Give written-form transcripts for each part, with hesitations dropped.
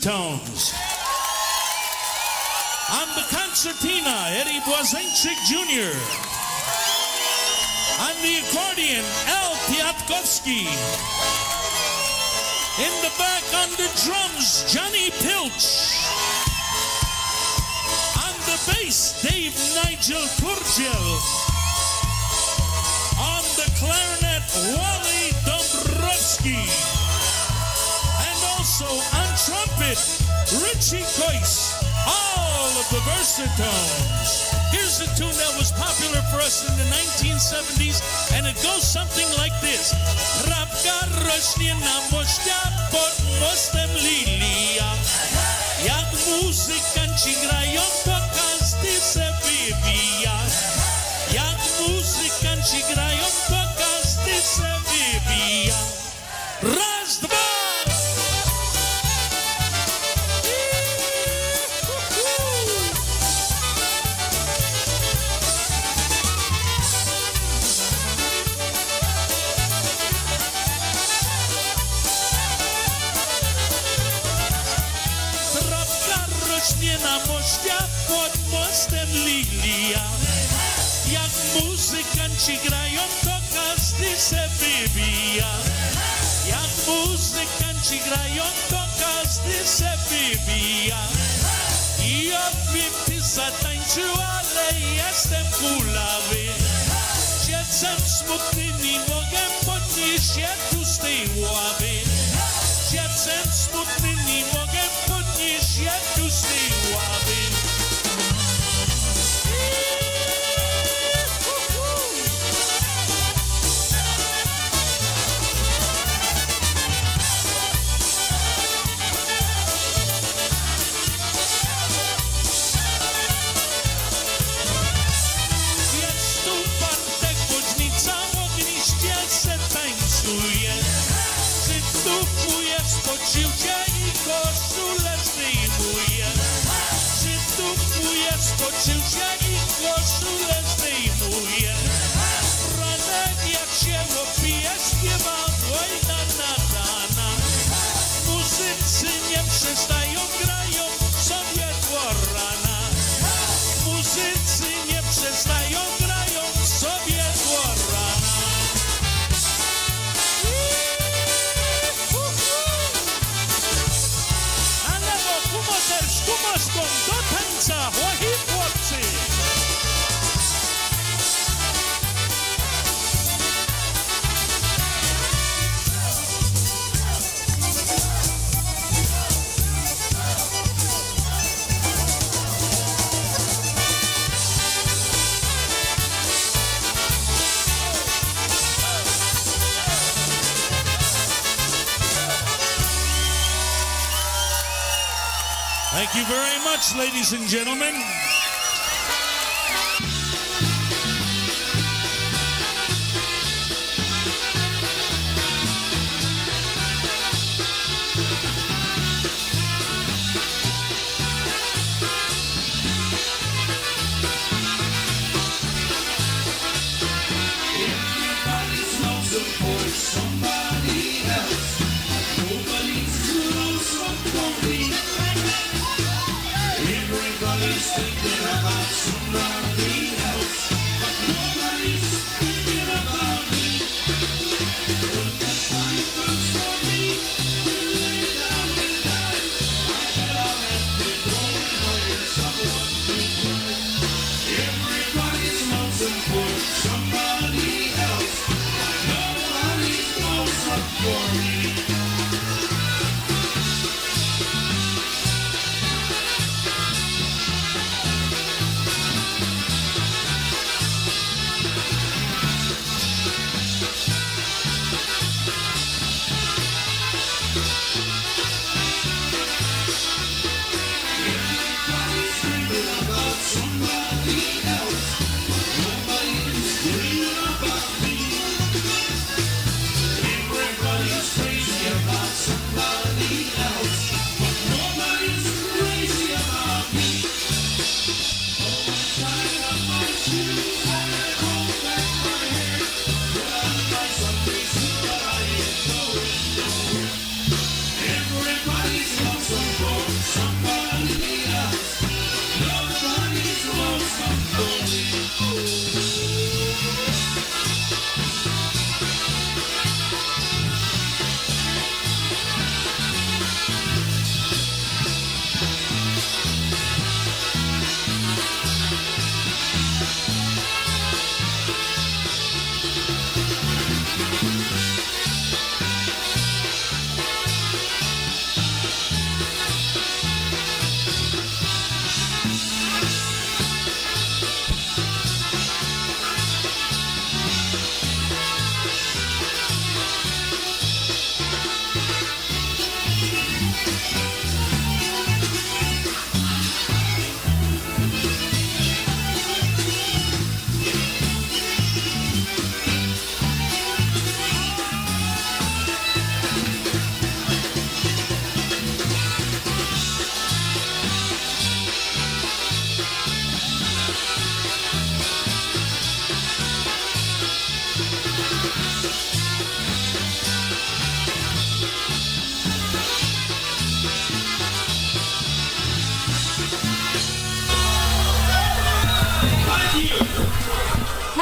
Tones. On the concertina, Eddie Błazeńczyk Jr. On the accordion, Al Piatkowski. In the back on the drums, Johnny Pilch. On the bass, Dave Nigel Turgel. On the clarinet, Wally Dombrowski. And also on trumpet, Richie Coyce. All of the versatones. Here's a tune that was popular for us in the 1970s, and it goes something like this. Rabka rośnie na moście pod mostem lilia. Jak muzykanci grają, to każdy se wybija. Jak muzykanci grają, to każdy se wybija. Raz, dwa! Na moście pod mostem lilia. Jak muzykanci grają, to każdy se wybija. Jak muzykanci grają, to każdy se wybija. I obym ty zatańczył, ale jestem kulawy. Dziecem smutnym nie mogę podnieść się tu z tej ławy. Dziecem smutnym nie mogę podnieść się tu z tej ławy. Jest tu Bartek Woźnica, ogniście se tańcuje. Przytupuje, spocił się i koszulę zdejmuje. Przytupuje, spocił się i koszulę zdejmuje. Franek jak się opije, śpiewa wojna nadana. Muzycy nie przestają, grają sobie do rana. Muzycy nie przestają, grają sobie do rana. Kumaską do tańca, łohi chłopcy! Thank you very much, ladies and gentlemen. Everybody's lonesome for somebody else. Nobody's too lonesome for me. Everybody's thinking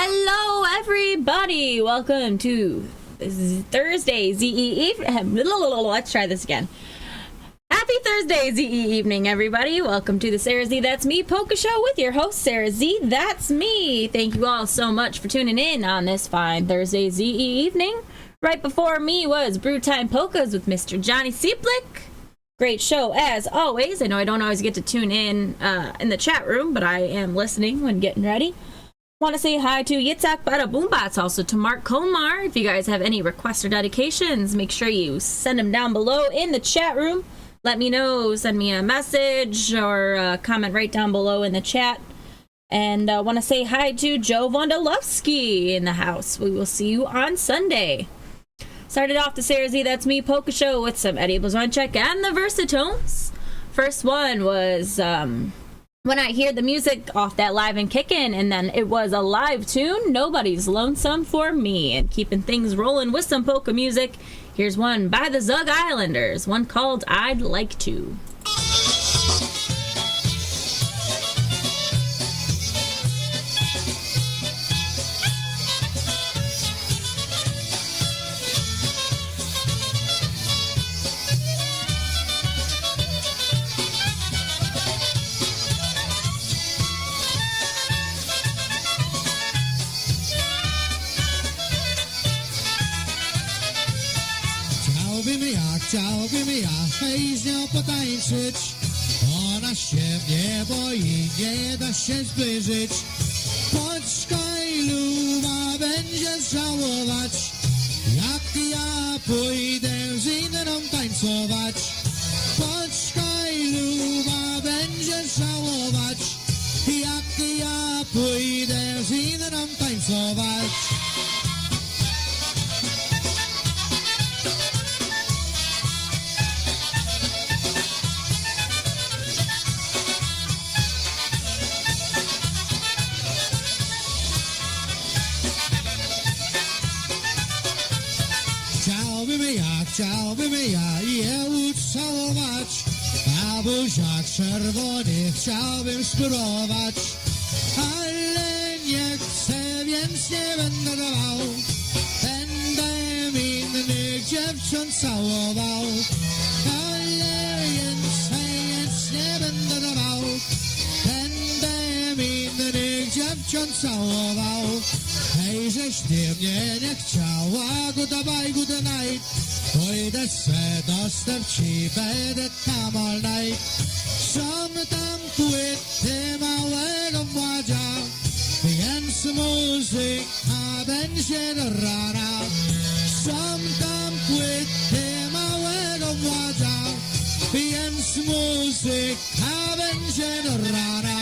Hello, everybody. Welcome to Thursday ZE evening. Let's try this again. Happy Thursday, ZE evening, everybody. Welcome to the SareZee That's Me Polka Show with your host, SareZee That's Me. Thank you all so much for tuning in on this fine Thursday ZE evening. Right before me was Brewtime Polkas with Mr. Johnny Seeplick. Great show as always. I know I don't always get to tune in the chat room, but I am listening when getting ready. Want to say hi to Yitzhak Bada Boombots, also to Mark Komar. If you guys have any requests or dedications, make sure you send them down below in the chat room. Let me know, send me a message or a comment right down below in the chat. And want to say hi to Joe Vondalovsky in the house. We will see you on Sunday. Started off the SareZee That's Me Polka Show with some Eddie Blazonczyk and the Versatones. First one was When I Hear the Music off that Live and Kickin', and then it was a live tune, Nobody's Lonesome for Me. And keeping things rolling with some polka music, here's one by the Zug Islanders, one called I'd Like To. Chciałbym ja hej z nią potańczyć. Ona się nie boi, nie da się zbliżyć. Poczekaj, luba, będziesz żałować, jak ja pójdę z inną tańcować. Poczekaj, luba, będziesz żałować, jak ja pójdę z inną tańcować. Chciałbym ja je ucałować, a buziak czerwony chciałbym spróbować, ale nie chcę, więc nie będę dawał. Będę innych dziewcząt całował, ale więc nie będę dawał. Będę innych dziewcząt całował. Hej, żeś ty mnie nie chciała, goodbye, good night. Pójdę se do sterci, będę tam all night. Są tam płyty małego mładzia, więc muzyka będzie do rana. Są tam płyty małego mładzia, więc muzyka będzie do rana.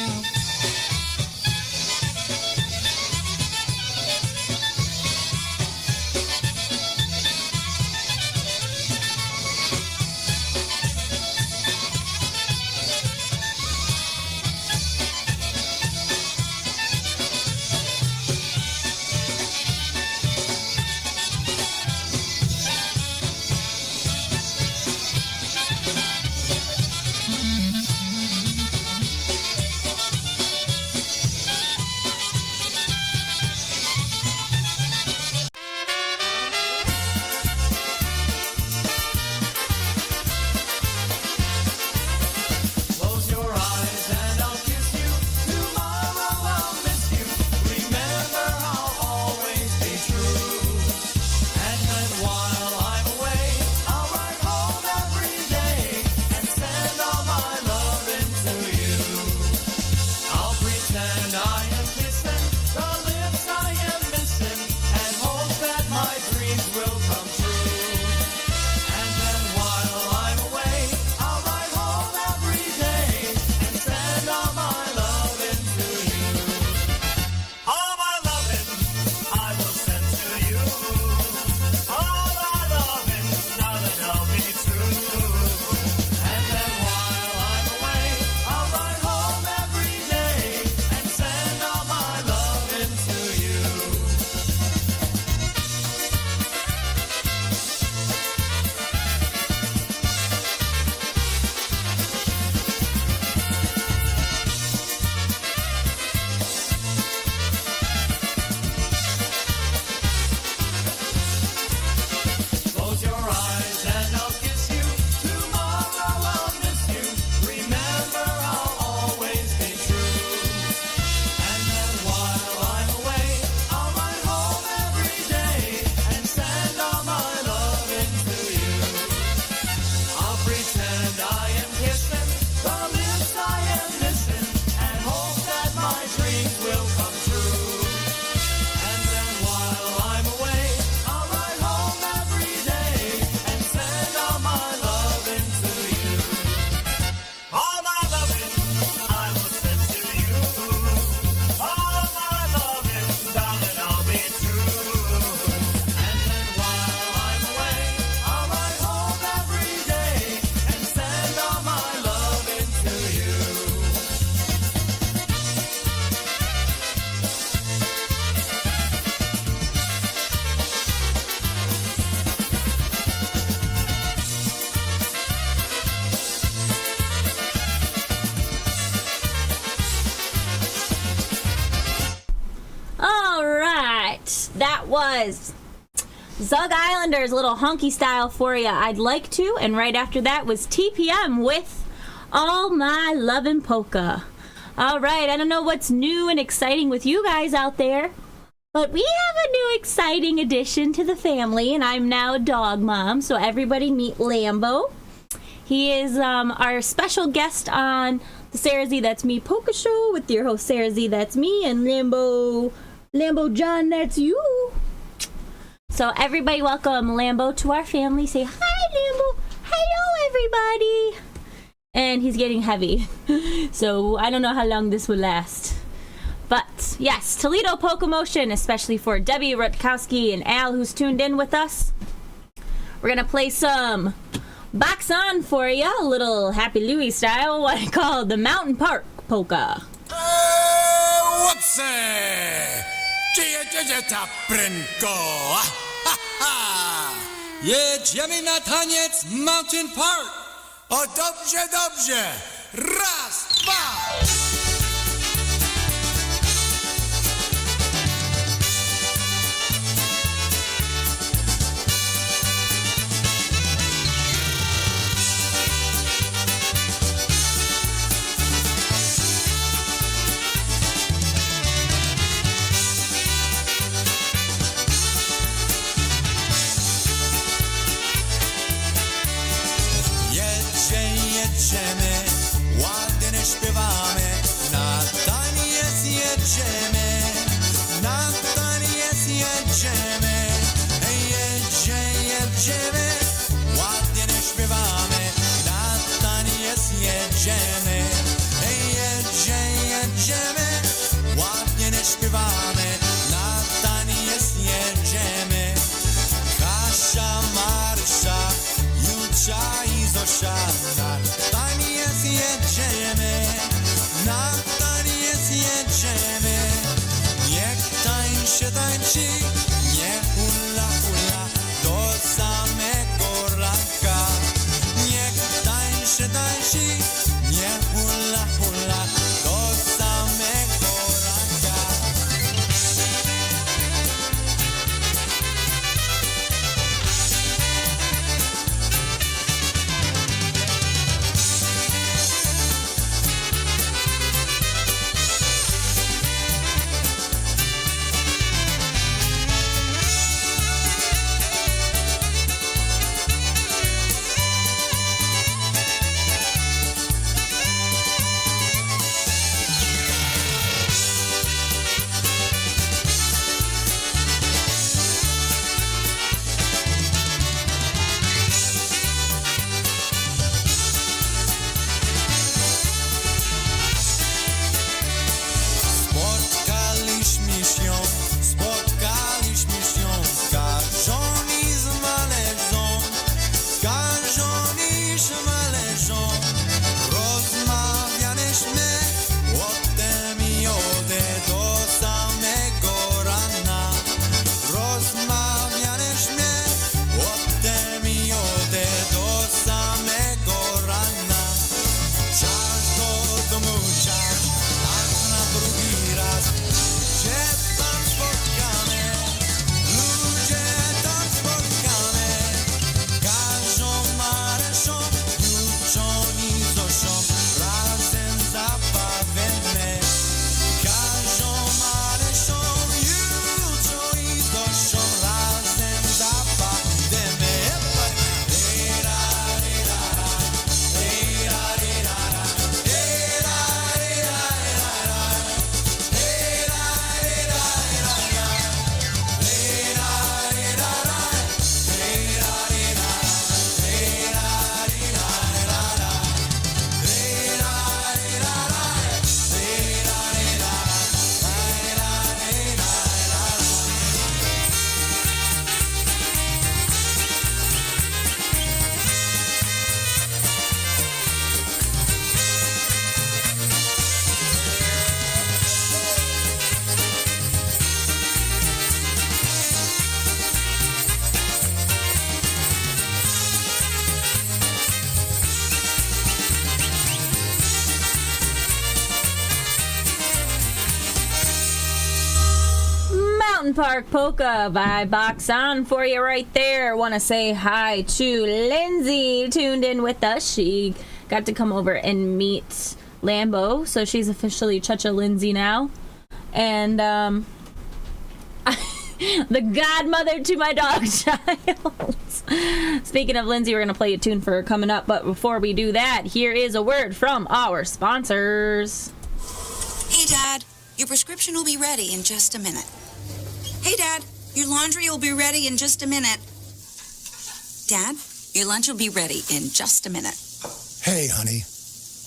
was Zug Islanders, a little honky style for you. I'd like to. And right after that was TPM with All My Lovin' Polka. All right, I don't know what's new and exciting with you guys out there, but we have a new exciting addition to the family, and I'm now a dog mom. So everybody meet Lambo. He is our special guest on the SareZee That's Me Polka Show with your host SareZee That's Me and Lambo John That's You. So everybody welcome Lambo to our family. Say hi, Lambo. Hello, everybody. And he's getting heavy. So I don't know how long this will last. But yes, Toledo Polka Motion, especially for Debbie Rutkowski and Al, who's tuned in with us. We're going to play some Box On for you, a little Happy Louie style, what I call the Mountain Park Polka. Whoopsie! Jedziecie prędko! Jedziemy na taniec Mountain Park! O dobrze, dobrze! Raz, dwa! Jedziemy, ładnie śpiewamy, na taniec jedziemy, na taniec jedziemy, jedziemy, ładnie śpiewamy, na taniec jedziemy, jedziemy, ładnie śpiewamy, na taniec jedziemy, Kasia, Marsza, Jucia i Zosia. Na taniec jedziemy, niech tańczy, niech hula hula do samego ranka. Niech tańczy, niech Mountain Park Polka by Box On for you right there. Want to say hi to Lindsay, tuned in with us. She got to come over and meet Lambo, so she's officially Cha-Cha Lindsay now. And the godmother to my dog child. Speaking of Lindsay, we're going to play a tune for her coming up, but before we do that, here is a word from our sponsors. Hey, Dad, your prescription will be ready in just a minute. Hey, Dad, your laundry will be ready in just a minute. Dad, your lunch will be ready in just a minute. Hey, honey,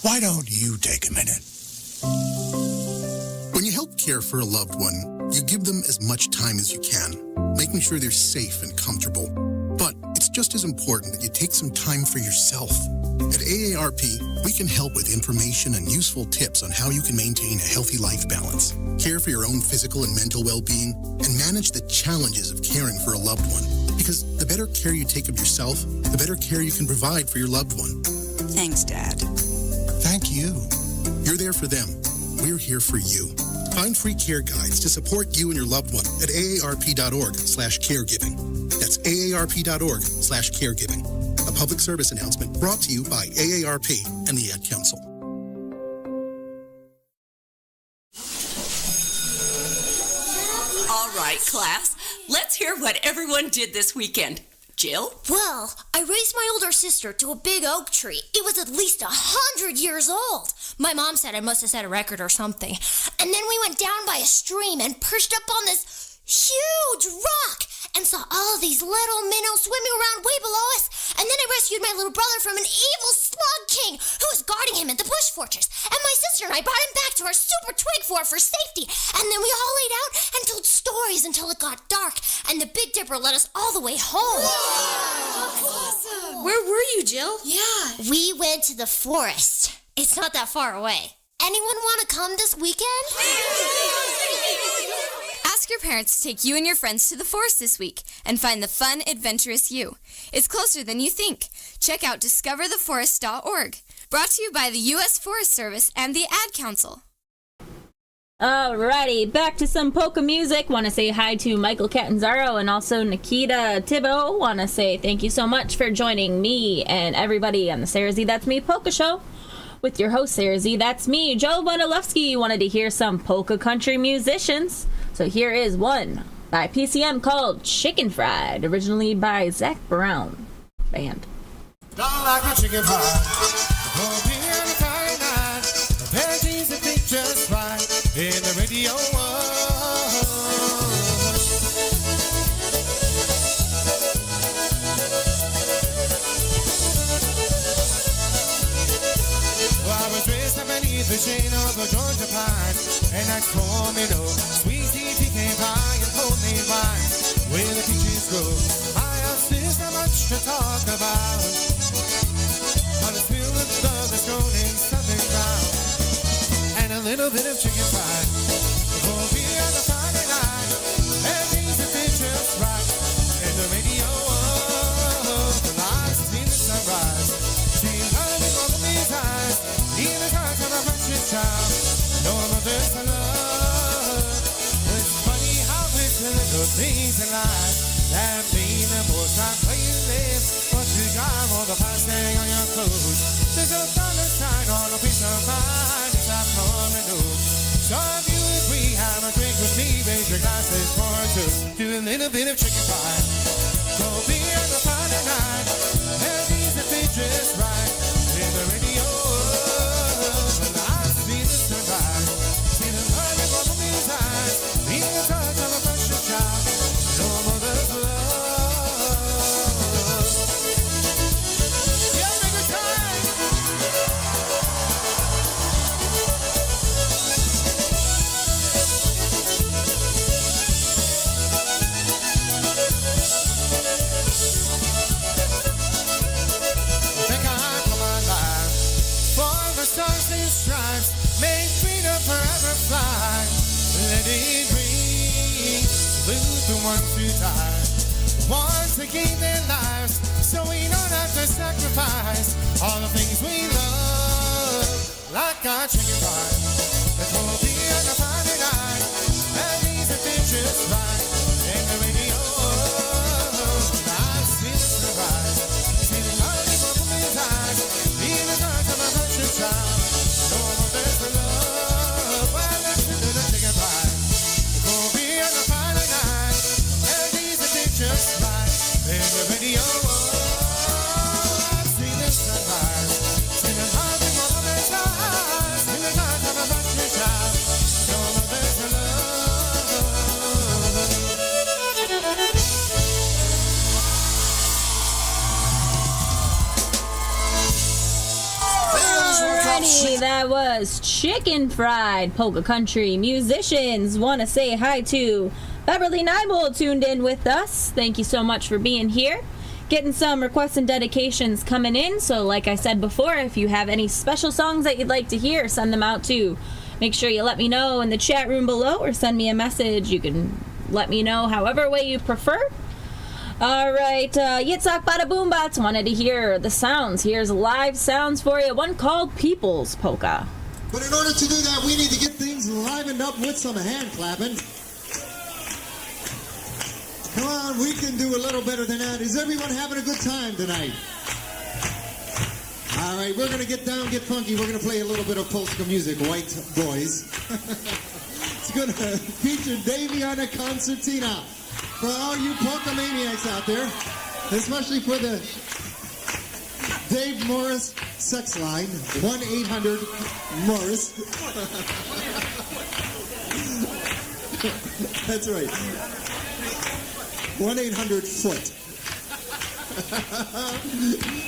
why don't you take a minute? When you help care for a loved one, you give them as much time as you can, making sure they're safe and comfortable. But it's just as important that you take some time for yourself. At AARP, we can help with information and useful tips on how you can maintain a healthy life balance, care for your own physical and mental well-being, and manage the challenges of caring for a loved one. Because the better care you take of yourself, the better care you can provide for your loved one. Thanks, Dad. Thank you. You're there for them. We're here for you. Find free care guides to support you and your loved one at aarp.org/caregiving. That's aarp.org/caregiving. A public service announcement brought to you by AARP and the Ad Council. All right, class, let's hear what everyone did this weekend. Jill? Well, I raised my older sister to a big oak tree. It was at least 100 years old. My mom said I must have set a record or something. And then we went down by a stream and perched up on this huge rock and saw all of these little minnows swimming around way below us. And then I rescued my little brother from an evil slug king who was guarding him at the bush fortress. And my sister and I brought him back to our super twig fort for safety. And then we all laid out and told stories until it got dark. And the Big Dipper led us all the way home. Wow, awesome. Where were you, Jill? Yeah. We went to the forest. It's not that far away. Anyone want to come this weekend? Ask your parents to take you and your friends to the forest this week and find the fun, adventurous you. It's closer than you think. Check out discovertheforest.org. Brought to you by the U.S. Forest Service and the Ad Council. Alrighty, back to some polka music. Want to say hi to Michael Catanzaro and also Nikita Thibault. Want to say thank you so much for joining me and everybody on the SareZee That's Me Polka Show with your host, SareZee That's Me. Joe Bonilewski wanted to hear some polka country musicians. So here is one by PCM called Chicken Fried, originally by Zach Brown Band. Don't like my chicken fried. Won't be on a Friday night. The veggies that think just right in the radio world. Well, I was raised up beneath the shade of a Georgia pine, and I told me no sweet tea, pecan pie, and homemade wine where the peaches grow. I have still so much to talk about, but it's filled with love that's grown in Southern ground, and a little bit of chicken fried. For me on a Friday night, and things have been just right, and the radio world, the lights see the sunrise. She's learning all of these eyes, even the touch of a precious child. No mother's love. It's funny how it's the little things in life that mean the most time where you live. But you got all the plastic on your clothes. There's a dollar sign on a piece of mind. It's not coming new. So if you agree, have a drink with me. Raise your glasses for two. Do a little bit of chicken pie. So be on the Friday night. And these are things just right. In the radio. Make freedom forever fly. Let it ring. Blue the ones who die want to gain their lives, so we don't have to sacrifice all the things we love, like our chicken pie. It will be on a Friday night, and these are just right. Alrighty, that was Chicken Fried Polka Country. Musicians want to say hi to Beverly Nibel tuned in with us. Thank you so much for being here. Getting some requests and dedications coming in, so like I said before, if you have any special songs that you'd like to hear, send them out too. Make sure you let me know in the chat room below or send me a message. You can let me know however way you prefer. Alright, Yitzhak Bada Boombots wanted to hear the sounds. Here's live sounds for you, one called People's Polka. But in order to do that, we need to get things livened up with some hand clapping. Come on, we can do a little better than that. Is everyone having a good time tonight? Alright, we're going to get down, get funky. We're going to play a little bit of Polska music, White Boys. It's going to feature Daviana Concertina. For all you polka maniacs out there, especially for the Dave Morris sex line, 1-800-MORRIS. That's right. 1-800-FOOT.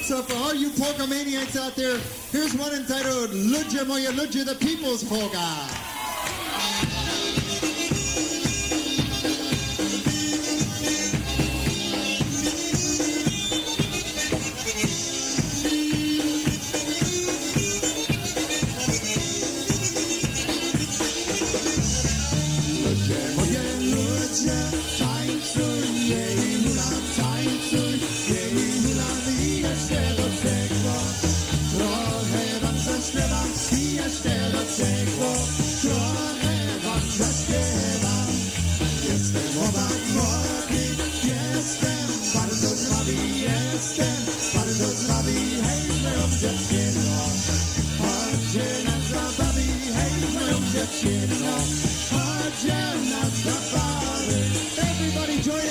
So for all you polka maniacs out there, here's one entitled Ludzie Moje Ludzie, the People's Polka. Everybody join in.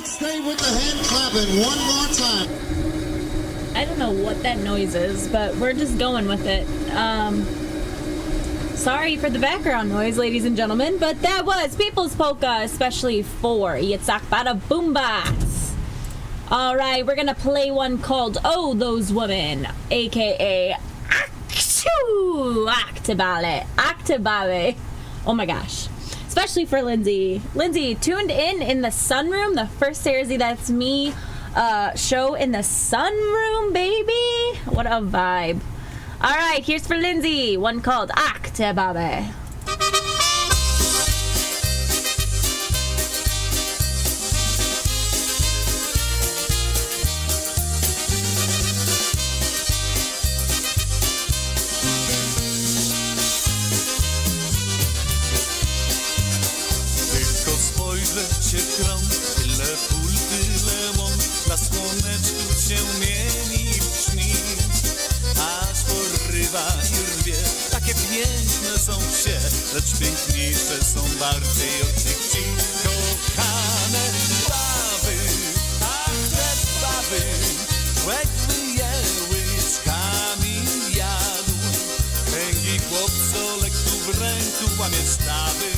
Stay with the hand clapping one more time. I don't know what that noise is, but we're just going with it. Sorry for the background noise, ladies and gentlemen, but that was People's Polka, especially for Yitzhak Bada Boombats. Alright, we're gonna play one called Oh Those Women, aka Actibale. Oh my gosh. Especially for Lindsay. Lindsay, tuned in the sunroom, the first SareZee That's Me show in the sunroom, baby. What a vibe. All right, here's for Lindsay. One called Akte Babe. Cię krom, tyle pól, tyle łom, na słoneczku się mieni i lśni, aż porywa i rwie. Takie piękne są wsie, lecz piękniejsze są bardziej od tych wsi. Kochane baby, ach te baby, łekły je łyczkami jadł. Kręgi chłopcolek tu w ręku łamie sztaby,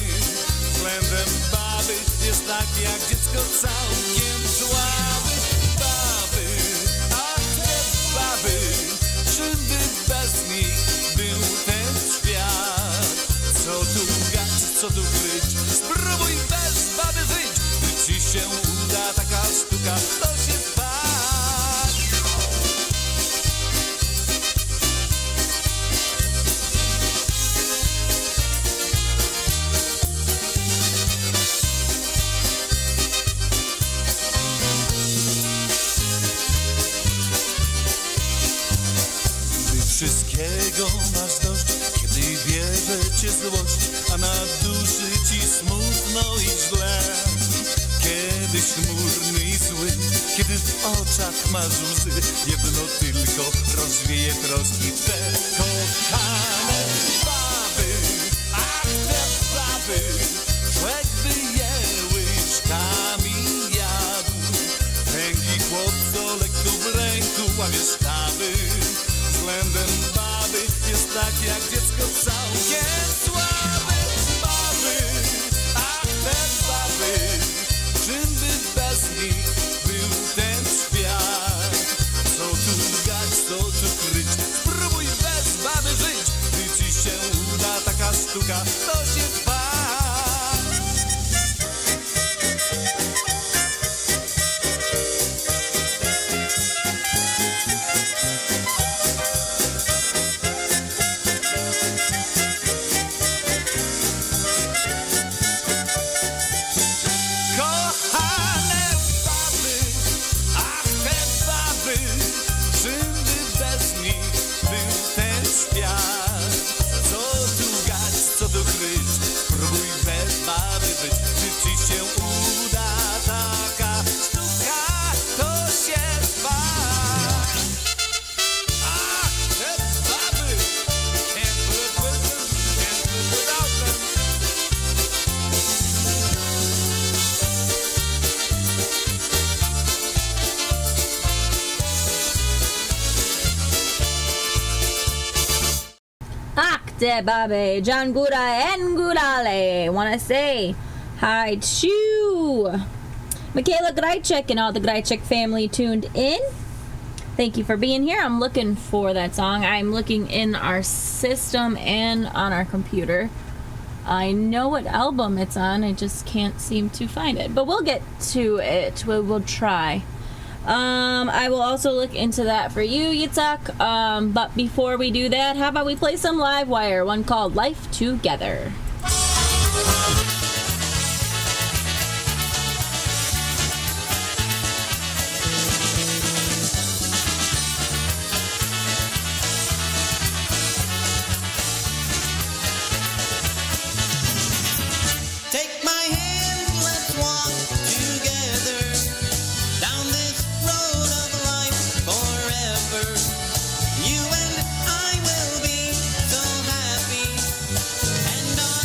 względem baby jest tak jak dziecko całkiem słaby. Baby, ach te baby, czym by bez nich był ten świat? Co tu gać, co tu kryć, spróbuj bez baby żyć. Gdy ci się uda taka sztuka, to się baw. Wszystkiego masz dość, kiedy bierze cię złość, a na duszy ci smutno i źle. Kiedy chmurny i zły, kiedy w oczach masz łzy, jedno tylko rozwieje troski te. Kochane baby, ach te baby, człowiek by je łyczkami jadł. Ręki chłopcolek tu w ręku łamie sztaby, względem baby jest tak jak dziecko całkiem słabe. Baby, ach te baby, czym by bez nich był ten świat? Co tu gać, co tu kryć, spróbuj bez baby żyć. Gdy ci się uda taka sztuka, to się baw. Akte Babe, John Gura and Gurale. Wanna say hi to Michaela Grajcek and all the Grajcek family tuned in. Thank you for being here. I'm looking for that song. I'm looking in our system and on our computer. I know what album it's on. I just can't seem to find it. But we'll get to it. We'll try. I will also look into that for you, Yitzhak. But before we do that, how about we play some Live Wire, one called Life Together. Take my hand, let's walk together down this road of life forever. You and I will be so happy, and our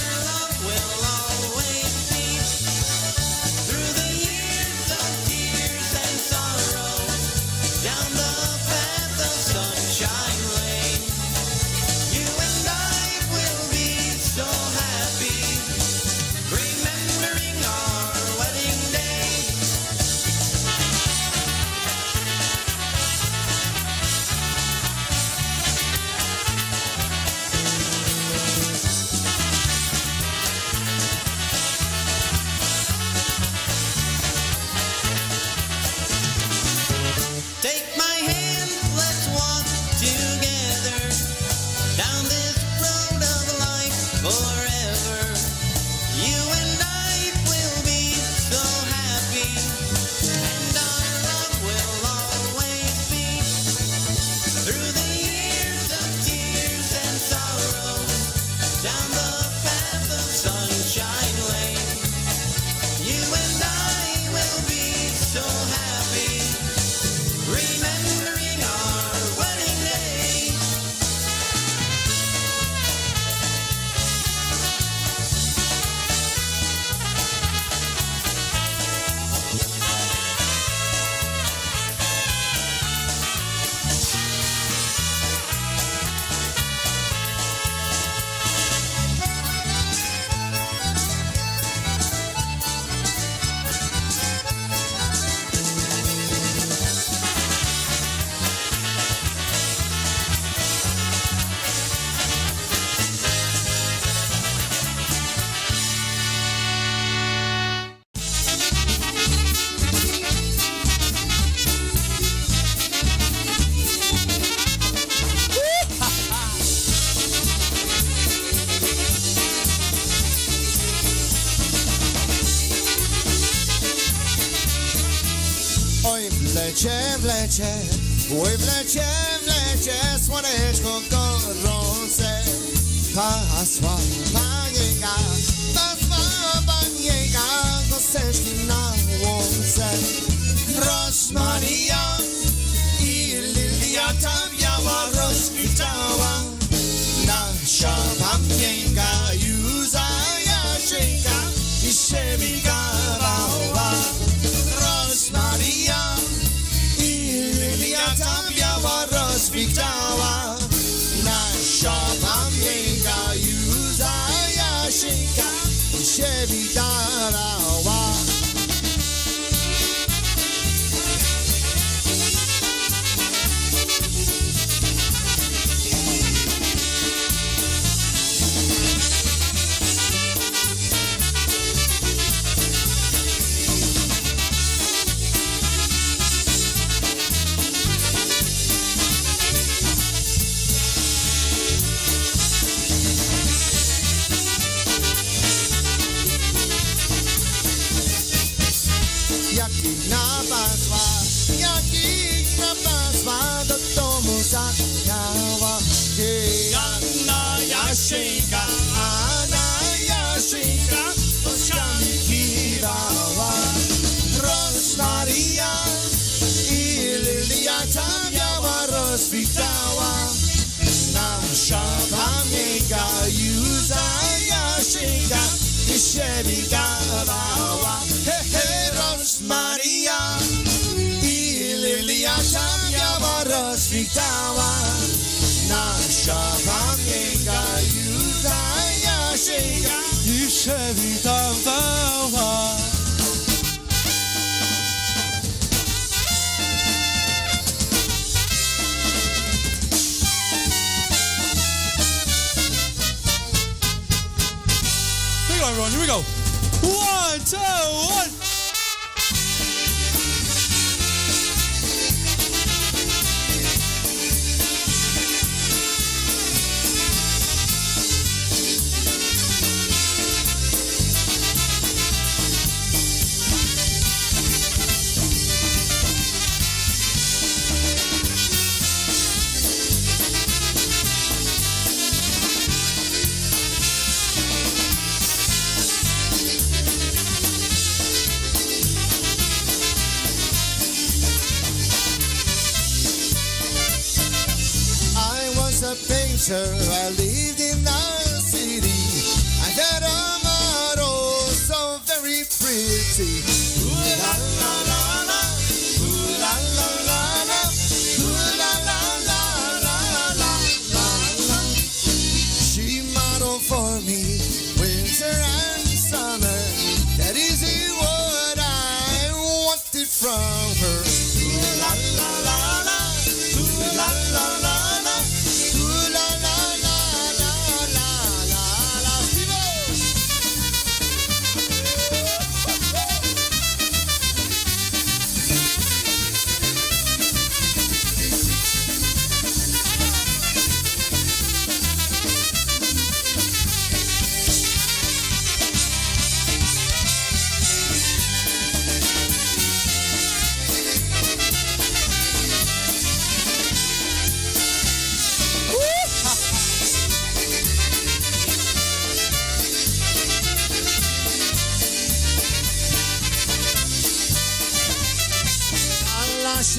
wlecie, oj wlecie, słoneczko gorące. Pasła panienka, koseczki na łące. Rożmaria i lilia ta biała rozkwitała. Nasza pamięka już za Jaszyka i się wigawała. Rożmaria i lilia ta biała rozkwitała. Nasza pamięka już za Jaszyka i się wigawała. Do domu zagrała. Anna Jaszyka oczami kiwała. Rożmaria i lilia ta biała rozkwitała. Nasza pamięka już za Jaszyka i się wigawała. Rożmaria i lilia ta biała rozkwitała. Nasza pamięka już za Jaszyka i się witawała. Here we go, everyone. Here we go. 1, 2, 1. A painter, I lived in the city. I had a model so very pretty. Ooh la la la la, ooh la la la la, ooh la la la la la la. She modeled for me winter and summer. That is what I wanted from her. Ooh la la la la, ooh la la la la.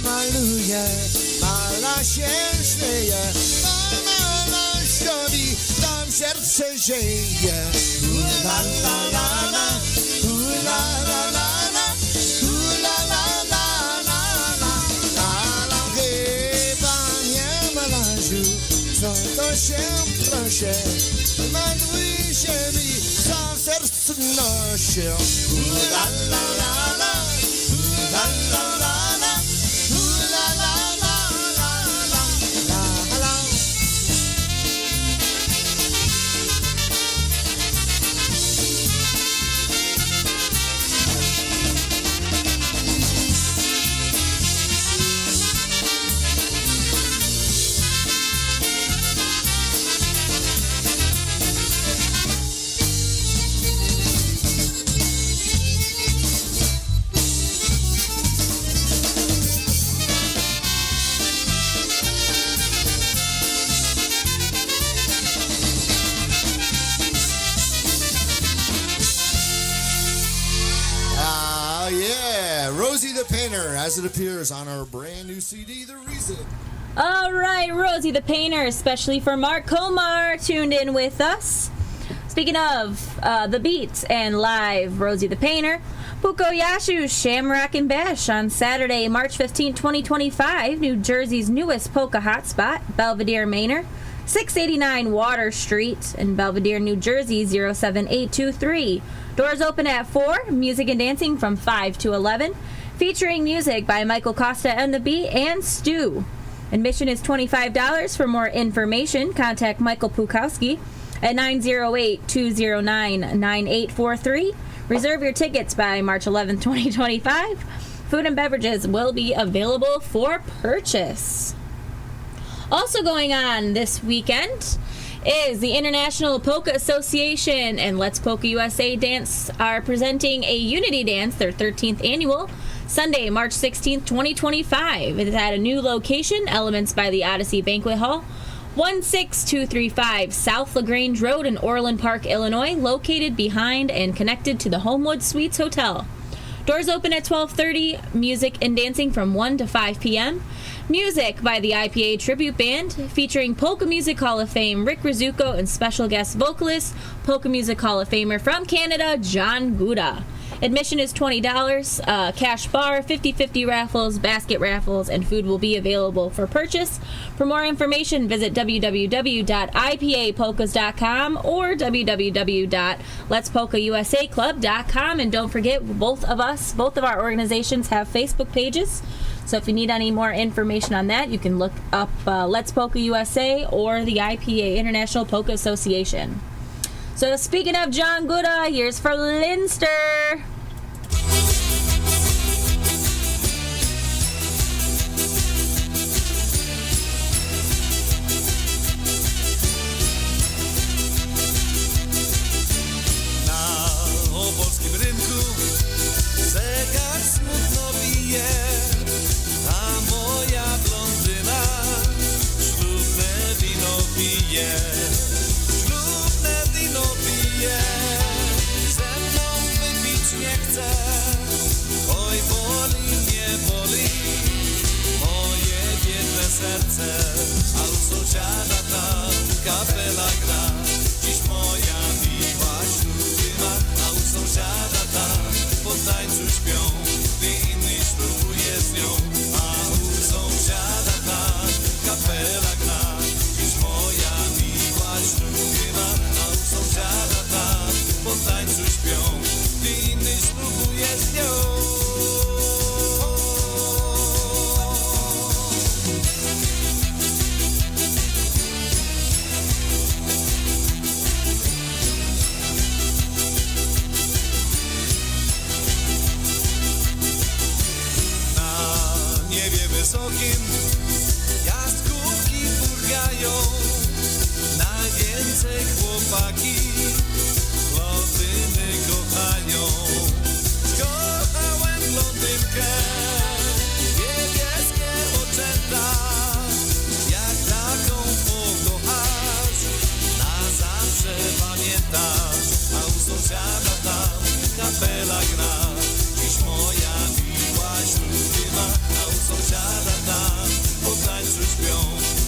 Maluje, mala się śmieje, malaśkowi tam serce zieje. La la la la, la la la la, la la la la la la. Chyba nie malarzu, co to się proszę, maluj się mi za serce nosie. La la la la, la la la. Rosie the Painter, as it appears on our brand new CD, The Reason. All right, Rosie the Painter, especially for Mark Komar, tuned in with us. Speaking of the beats and live Rosie the Painter, Pukoyashu's Shamrock and Bash on Saturday, March 15, 2025, New Jersey's newest polka hotspot, Belvedere Manor, 689 Water Street in Belvedere, New Jersey, 07823. Doors open at 4, music and dancing from 5 to 11, featuring music by Michael Costa and the Beat and Stu. Admission is $25. For more information, contact Michael Pukowski at 908-209-9843. Reserve your tickets by March 11, 2025. Food and beverages will be available for purchase. Also going on this weekend is the International Polka Association and Let's Polka USA Dance are presenting a Unity Dance, their 13th annual, Sunday, March 16th, 2025. It is at a new location, Elements by the Odyssey Banquet Hall, 16235 South LaGrange Road in Orland Park, Illinois, located behind and connected to the Homewood Suites Hotel. Doors open at 12:30, music and dancing from 1 to 5 p.m. Music by the IPA Tribute Band, featuring Polka Music Hall of Fame Rick Rizuko and special guest vocalist, Polka Music Hall of Famer from Canada, John Guda. Admission is $20, cash bar, 50/50 raffles, basket raffles, and food will be available for purchase. For more information, visit www.ipapolkas.com or www.letspolkausaclub.com. And don't forget, both of our organizations have Facebook pages. So if you need any more information on that, you can look up Let's Polka USA or the IPA International Polka Association. So speaking of John Guda, here's for Linster. Na opolskim rynku zegar smutno bije, a moja blondyna ślubne wino pije. Ze mną wypić nie chcę, oj boli mnie boli moje biedne serce, a u sąsiada tam kapela gra, dziś moja miła śluby ma, a u sąsiada tam po tańcu śpią, gdy inny ślubuje z nią, a u sąsiada tam kapela gra, dziś moja miła śluby ma, a u sąsiada tam po tańcu śpią, gdy inny ślubuje z nią. Na niebie wysokim jaskółki furgają, najwięcej chłopaki blondyny kochają. Kochałem blondynkę, niebieskie oczęta, jak taką pokochasz, na zawsze pamiętasz, a u sąsiada tam kapela gra, dziś moja miła śluby ma, a u sąsiada tam po tańcu śpią,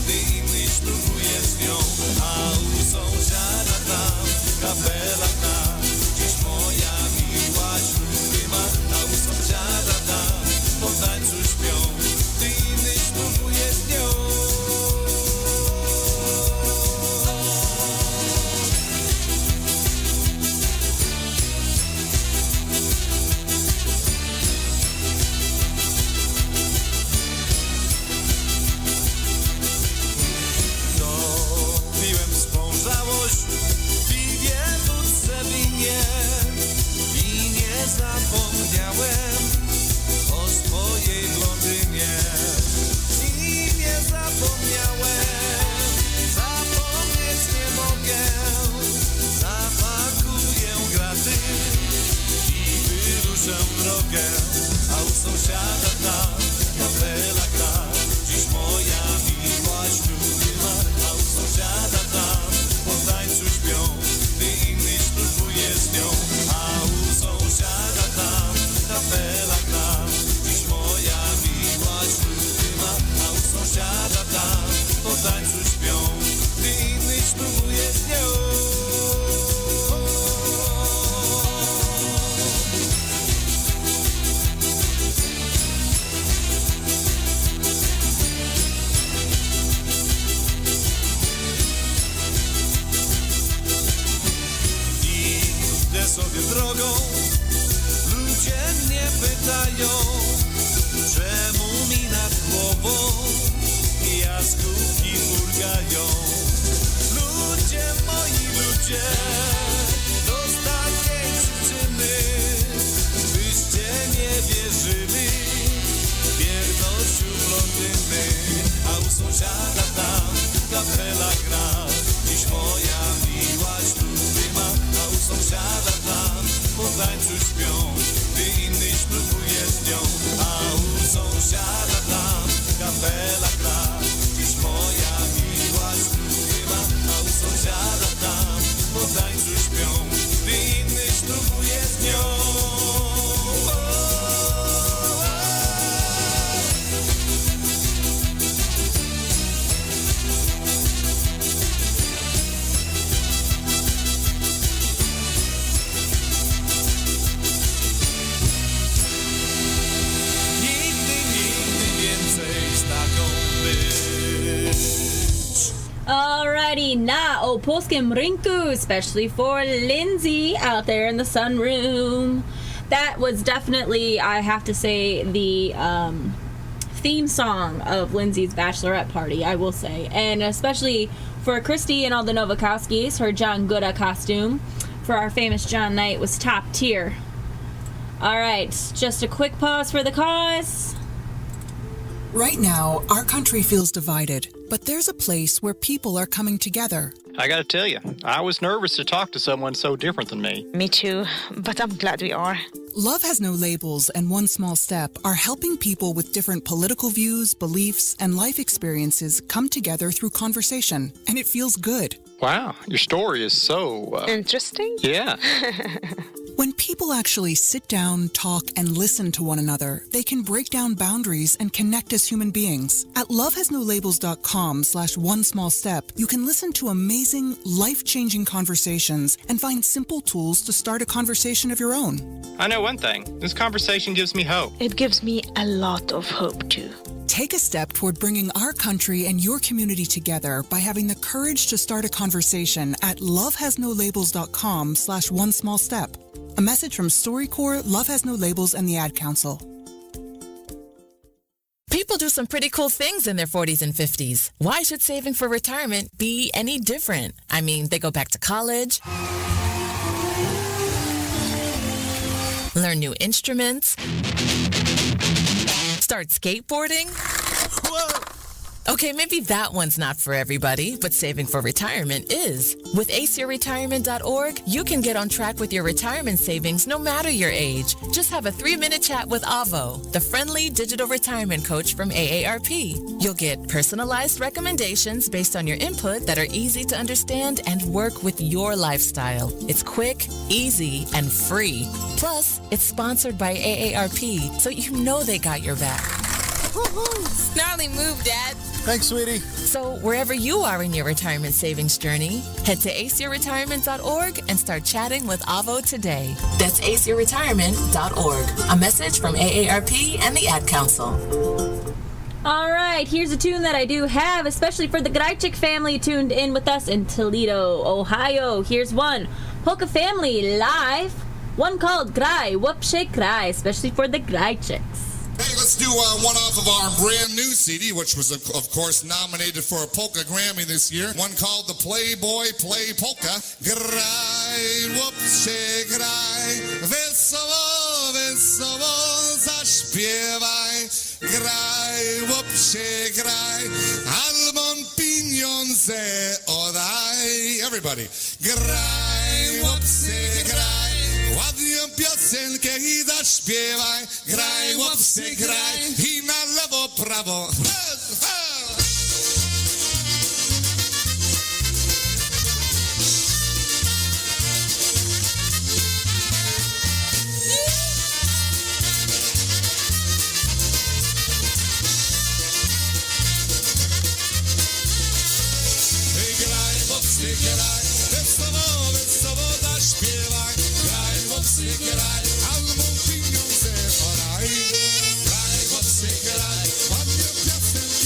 gdy inny ślubuje z nią, a u sąsiada tam kapela gra, dziś moja miła śluby ma, a u sąsiada tam po tańcu śpią, gdy inny ślubuje z nią. Piłem spążałość, piwie, wódce, winie i nie zapomniałem o swojej blondynie. I nie zapomniałem, zapomnieć nie mogę, zapakuję graty i wyruszę w drogę, a u sąsiada tam kapela gra, dziś moja miła śluby ma, a u sąsiada tam po tańcu śpią, gdy inny ślubuje z nią, a u sąsiada tam kapela gra, drogą. Ludzie mnie pytają, czemu mi nad głową jaskółki furgają. Ludzie, moi ludzie, to z takiej przyczyny, byście nie wierzyli w wiernościu blondyny. A u sąsiada tam kapela gra, dziś moja miłość tu ma. A u sąsiada tam po tańcu śpią, gdy inny ślubuje z nią. A u sąsiada tam kapela gra, dziś moja miłość tu ma. A u sąsiada tam po tańcu śpią, gdy inny ślubuje z nią. Alrighty, na o polskim rynku, especially for Lindsay out there in the sunroom. That was definitely, I have to say, the theme song of Lindsay's bachelorette party, I will say. And especially for Christy and all the Novakowskis, her John Gooda costume for our famous John Knight was top tier. Alright, just a quick pause for the cause. Right now, our country feels divided, but there's a place where people are coming together. I gotta tell you, I was nervous to talk to someone so different than me. Me too, but I'm glad we are. Love Has No Labels and One Small Step are helping people with different political views, beliefs, and life experiences come together through conversation, and it feels good. Wow, your story is so... Interesting? Yeah. When people actually sit down, talk, and listen to one another, they can break down boundaries and connect as human beings. At lovehasnolabels.com/onesmallstep, you can listen to amazing, life-changing conversations and find simple tools to start a conversation of your own. I know one thing. This conversation gives me hope. It gives me a lot of hope, too. Take a step toward bringing our country and your community together by having the courage to start a conversation at lovehasnolabels.com/onesmallstep. A message from StoryCorps, Love Has No Labels, and the Ad Council. People do some pretty cool things in their 40s and 50s. Why should saving for retirement be any different? I mean, they go back to college, learn new instruments, start skateboarding. Whoa! Okay, maybe that one's not for everybody, but saving for retirement is. With aceyourretirement.org, you can get on track with your retirement savings no matter your age. Just have a 3-minute chat with Avo, the friendly digital retirement coach from AARP. You'll get personalized recommendations based on your input that are easy to understand and work with your lifestyle. It's quick, easy, and free. Plus, it's sponsored by AARP, so you know they got your back. Snarly move, Dad. Thanks, sweetie. So wherever you are in your retirement savings journey, head to aceyourretirement.org and start chatting with Avo today. That's aceyourretirement.org. A message from AARP and the Ad Council. Alright, here's a tune that I do have, especially for the Grajczyk family tuned in with us in Toledo, Ohio. Here's one. Polka family live. One called Graj, Whoopshe Graj, especially for the Grajczyks. Hey, let's do one off of our brand new CD, which was, of course, nominated for a Polka Grammy this year. One called The Playboy Play Polka. Graj, whoopsie, graj, wesoło, wesoło, zaśpiewaj. Graj, whoopsie, graj, albo pieniądze oddaj. Everybody. Graj, whoopsie, graj. Ładną piosenkę i zaśpiewaj, graj, łopsy, graj i na lewo, prawo. Graj, łopsy, graj, wesoło, wesoło zaśpiewaj. Graj, albo pieniądze podaj. Graj, graj, ładnie piosenkę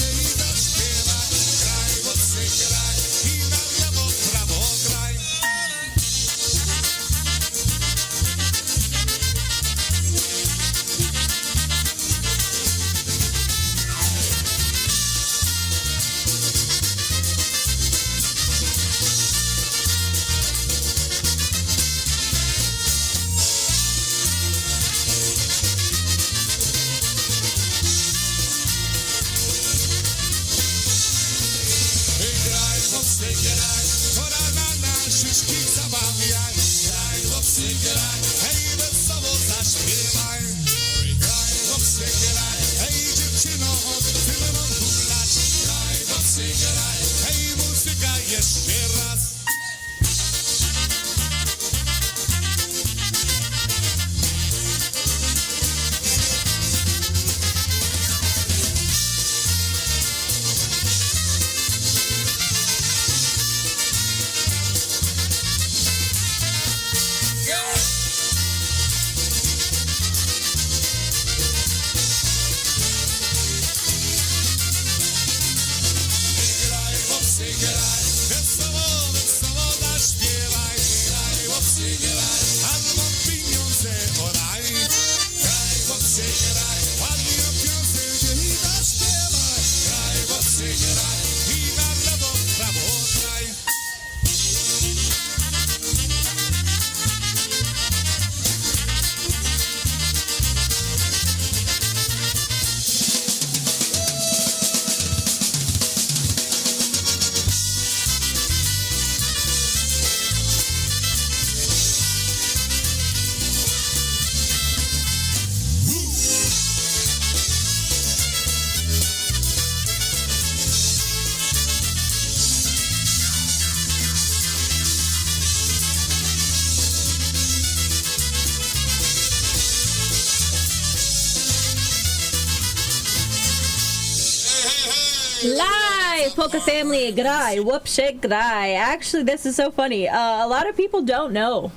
Live! Polka family, g'day, whoop shake g'day. Actually, this is so funny. A lot of people don't know,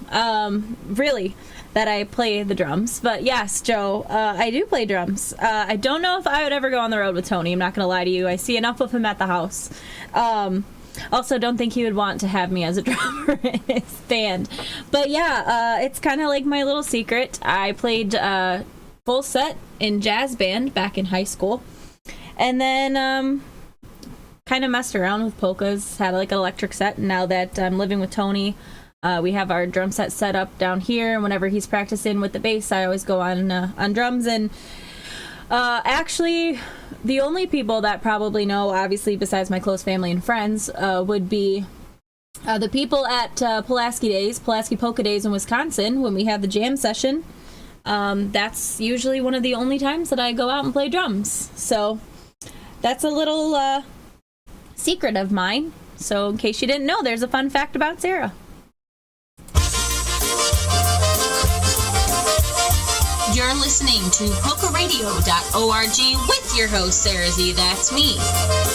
really, that I play the drums. But yes, Joe, I do play drums. I don't know if I would ever go on the road with Tony. I'm not going to lie to you. I see enough of him at the house. Also, don't think he would want to have me as a drummer in his band. But yeah, it's kind of like my little secret. I played full set in jazz band back in high school. And then kind of messed around with polkas, had like an electric set. And now that I'm living with Tony, we have our drum set up down here. And whenever he's practicing with the bass, I always go on drums. And actually, the only people that probably know, obviously, besides my close family and friends, would be the people at Pulaski Polka Days in Wisconsin, when we have the jam session. That's usually one of the only times that I go out and play drums. So that's a little secret of mine. So in case you didn't know, there's a fun fact about Sara. You're listening to PolkaRadio.org with your host, SareZee, that's me.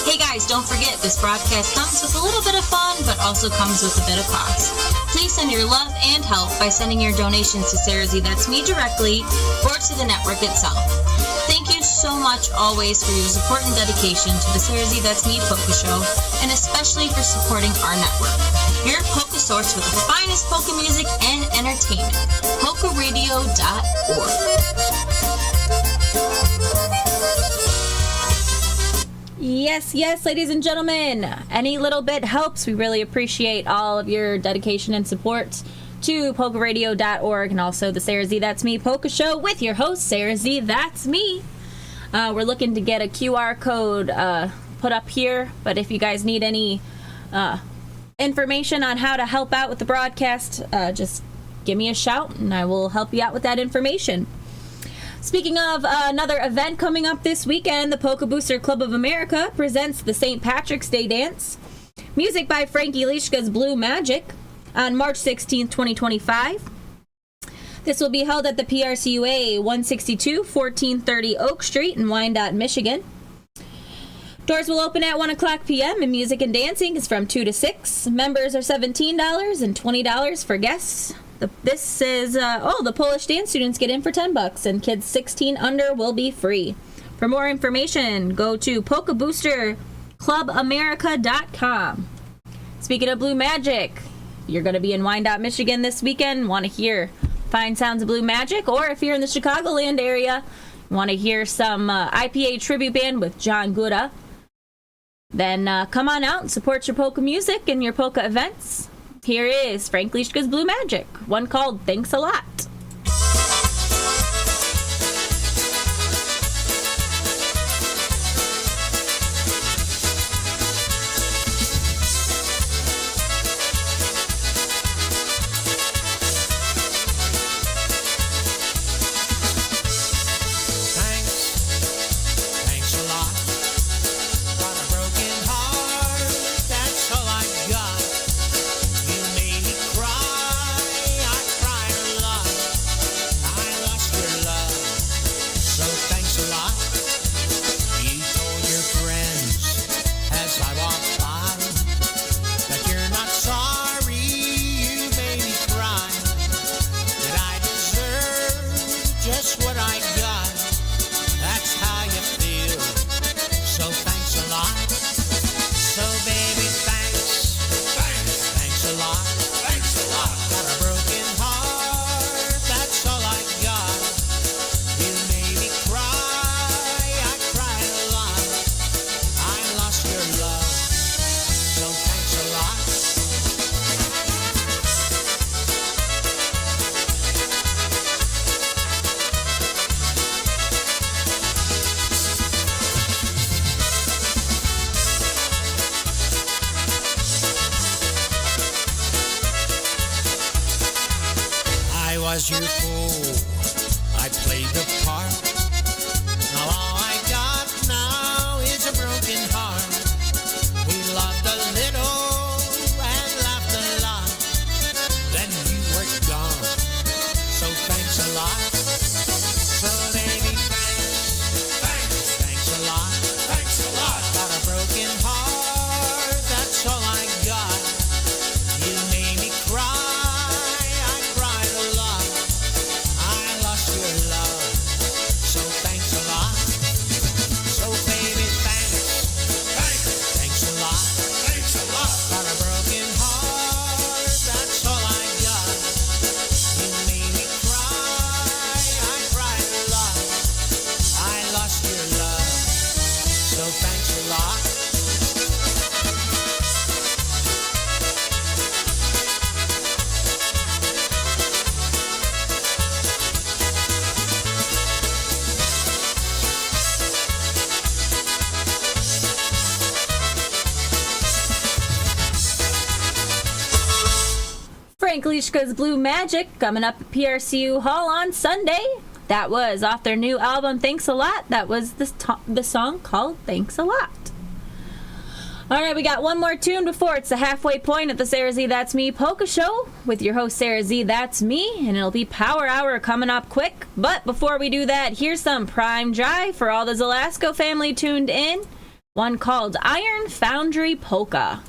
Hey guys, don't forget, this broadcast comes with a little bit of fun, but also comes with a bit of cost. Please send your love and help by sending your donations to SareZee, that's me directly, or to the network itself. Thank you so much always for your support and dedication to the SareZee, that's me Polka Show, and especially for supporting our network. Your polka source with the finest polka music and entertainment. PolkaRadio.org. Yes, ladies and gentlemen. Any little bit helps. We really appreciate all of your dedication and support to PolkaRadio.org and also the SareZee, That's Me Polka Show with your host, SareZee, That's Me. We're looking to get a QR code put up here, but if you guys need any information on how to help out with the broadcast, just give me a shout and I will help you out with that information. Speaking of another event coming up this weekend, the Polka Booster Club of America presents the St. Patrick's Day Dance. Music by Frankie Lishka's Blue Magic on March 16th, 2025. This will be held at the PRCUA 162 1430 Oak Street in Wyandotte, Michigan. Doors will open at 1 o'clock p.m. and music and dancing is from 2 to 6. Members are $17 and $20 for guests. This is, the Polish dance students get in for $10 and kids 16 under will be free. For more information, go to polkaboosterclubamerica.com. Speaking of Blue Magic, you're going to be in Wyandotte, Michigan this weekend. Want to hear fine sounds of Blue Magic? Or if you're in the Chicagoland area, want to hear some IPA tribute band with John Gouda, then come on out and support your polka music and your polka events. Here is Frank Lishka's Blue Magic, one called Thanks a Lot. was your fool. I played the part. Now all I got now is a broken heart. We loved a little and laughed a lot. Then you were gone. So thanks a lot. So baby, thanks a lot. Thanks a lot. Got a broken Nikolishka's Blue Magic coming up at PRCU Hall on Sunday. That was off their new album, Thanks a Lot. That was the song called Thanks a Lot. All right, we got one more tune before it's the halfway point of the SareZee That's Me Polka Show with your host, SareZee That's Me, and it'll be Power Hour coming up quick. But before we do that, here's some Prime Jive for all the Zelasco family tuned in. One called Iron Foundry Polka.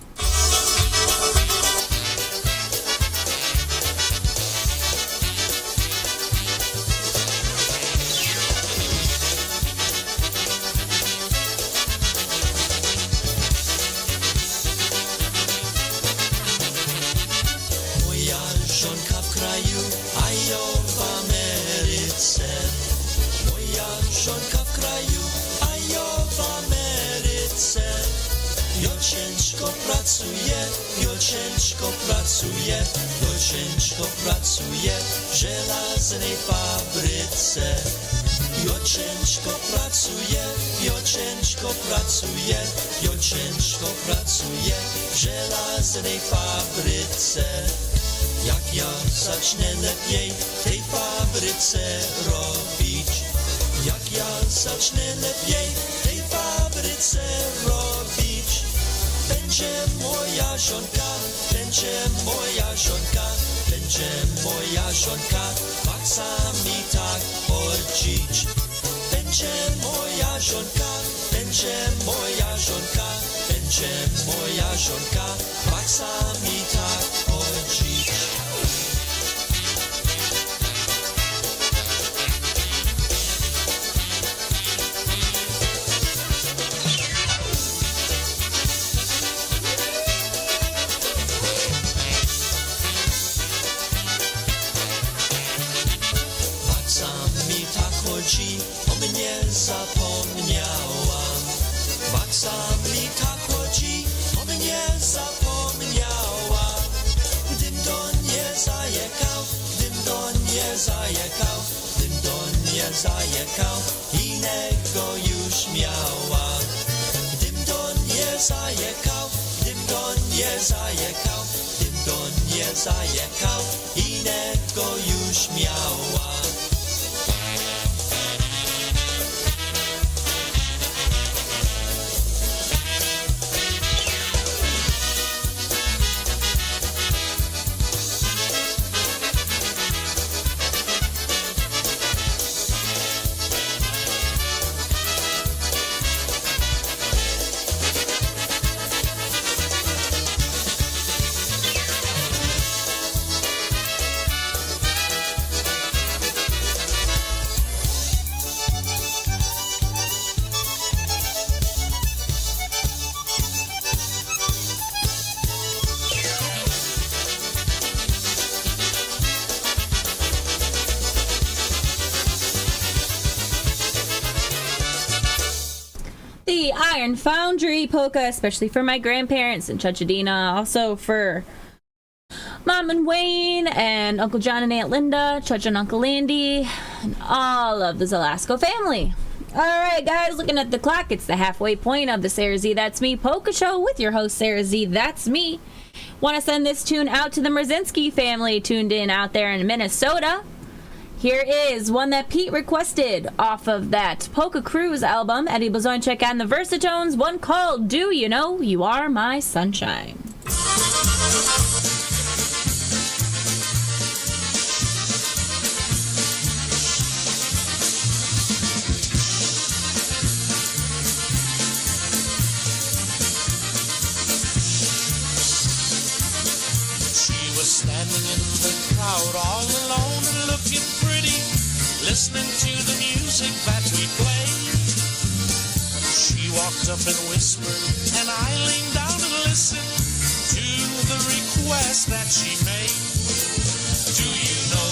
Ciężko pracuje w żelaznej fabryce. Jo ciężko pracuje w żelaznej fabryce. Jak ja zacznę lepiej w tej fabryce robić, jak ja zacznę lepiej w tej fabryce robić, będzie moja żonka, maksami tak ordzić. Będzie moja żonka, maksami tak ordzić. O mnie zapomniałam, Maksami tak chodzi, o mnie zapomniała. Gdym do nie zajekał, innego już miała. Gdym do nie zajekał, innego już miała. The Iron Foundry Polka, especially for my grandparents and Chachadina, also for Mom and Wayne and Uncle John and Aunt Linda, Chach and Uncle Andy, and all of the Zelasco family. All right, guys, looking at the clock, it's the halfway point of the SareZee That's Me Polka Show with your host, SareZee That's Me. Want to send this tune out to the Mrzinski family tuned in out there in Minnesota. Here is one that Pete requested off of that Polka Cruise album, Eddie Blazonczyk and the Versatones, one called Do You Know You Are My Sunshine. She was standing in the crowd all alone and looking pretty, listening to the music that we played. She walked up and whispered, and I leaned down and listened to the request that she made. Do you know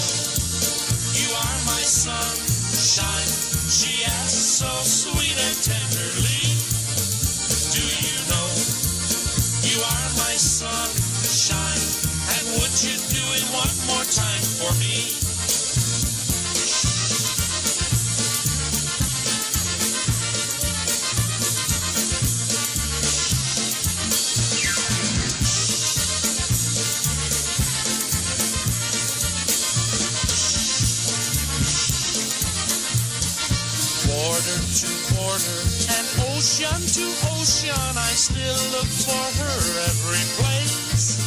you are my sunshine? She asked so sweet and tenderly. Do you know you are my sunshine? And would you do it one more time for me? border to border and ocean to ocean, I still look for her every place.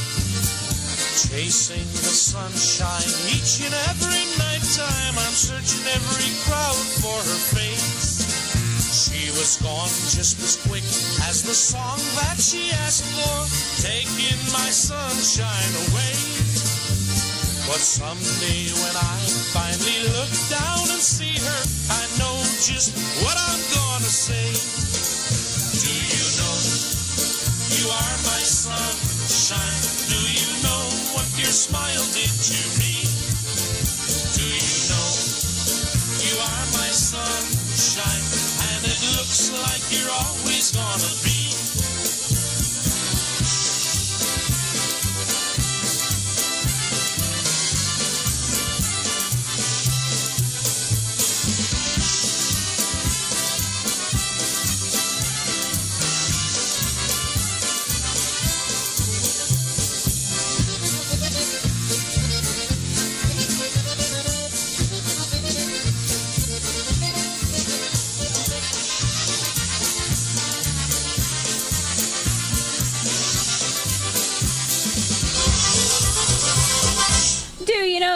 Chasing the sunshine each and every nighttime, I'm searching every crowd for her face. She was gone just as quick as the song that she asked for, taking my sunshine away. But someday when I finally look down and see her, I know just what I'm gonna say. Do you know you are my sunshine? Do you know what your smile did to me? Do you know you are my sunshine? And it looks like you're always gonna be.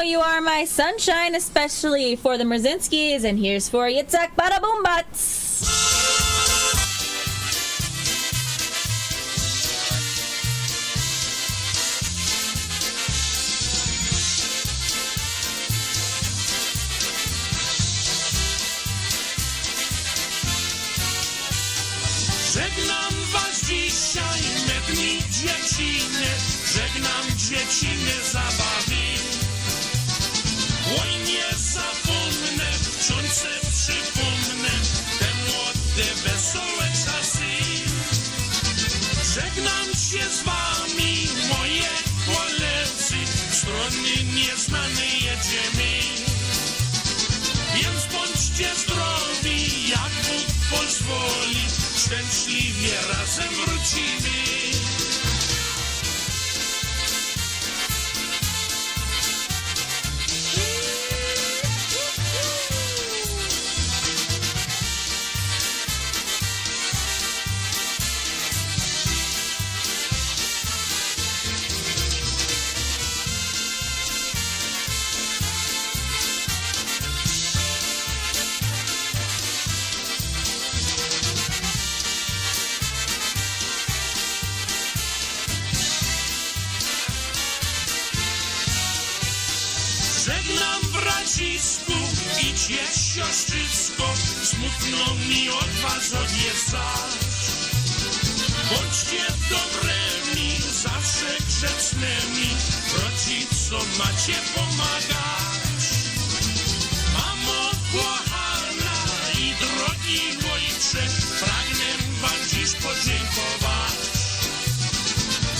You are my sunshine, especially for the Mrzinskis, and here's for Yitzhak Bada Boom Butts. Żegnam was dzisiaj, me dni dzieciny, żegnam dzieciny zabawy. Oj, nie zapomnę, wciąż se przypomnę te młode, wesołe czasy. Żegnam się z wami, moje koledzy, w strony nieznane jedziemy. Więc bądźcie zdrowi, jak Bóg pozwoli, szczęśliwie razem wrócimy. Żegnam bracisku, idzie siostrzycko, smutno mi od was odjeżdżać. Bądźcie dobrymi, zawsze grzecznymi, rodzicom macie pomagać. Mamo kochana i drogi ojcze, pragnę wam dziś podziękować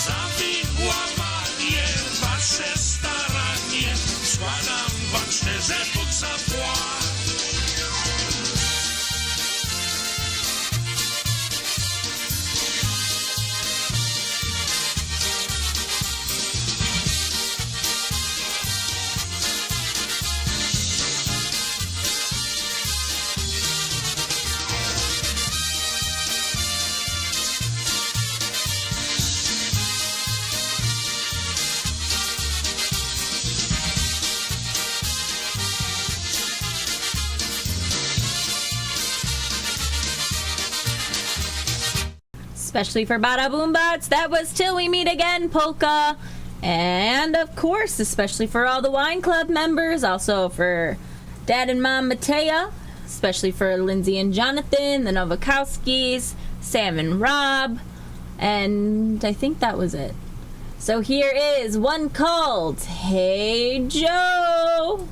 za wychowanie, wasze staranie. Składam wam szczerze Bóg zapłać. Especially for Bada Boom Butts, that was Till We Meet Again, Polka. And of course, especially for all the Wine Club members, also for Dad and Mom Matea, especially for Lindsay and Jonathan, the Novakowskis, Sam and Rob, and I think that was it. So here is one called Hey Joe.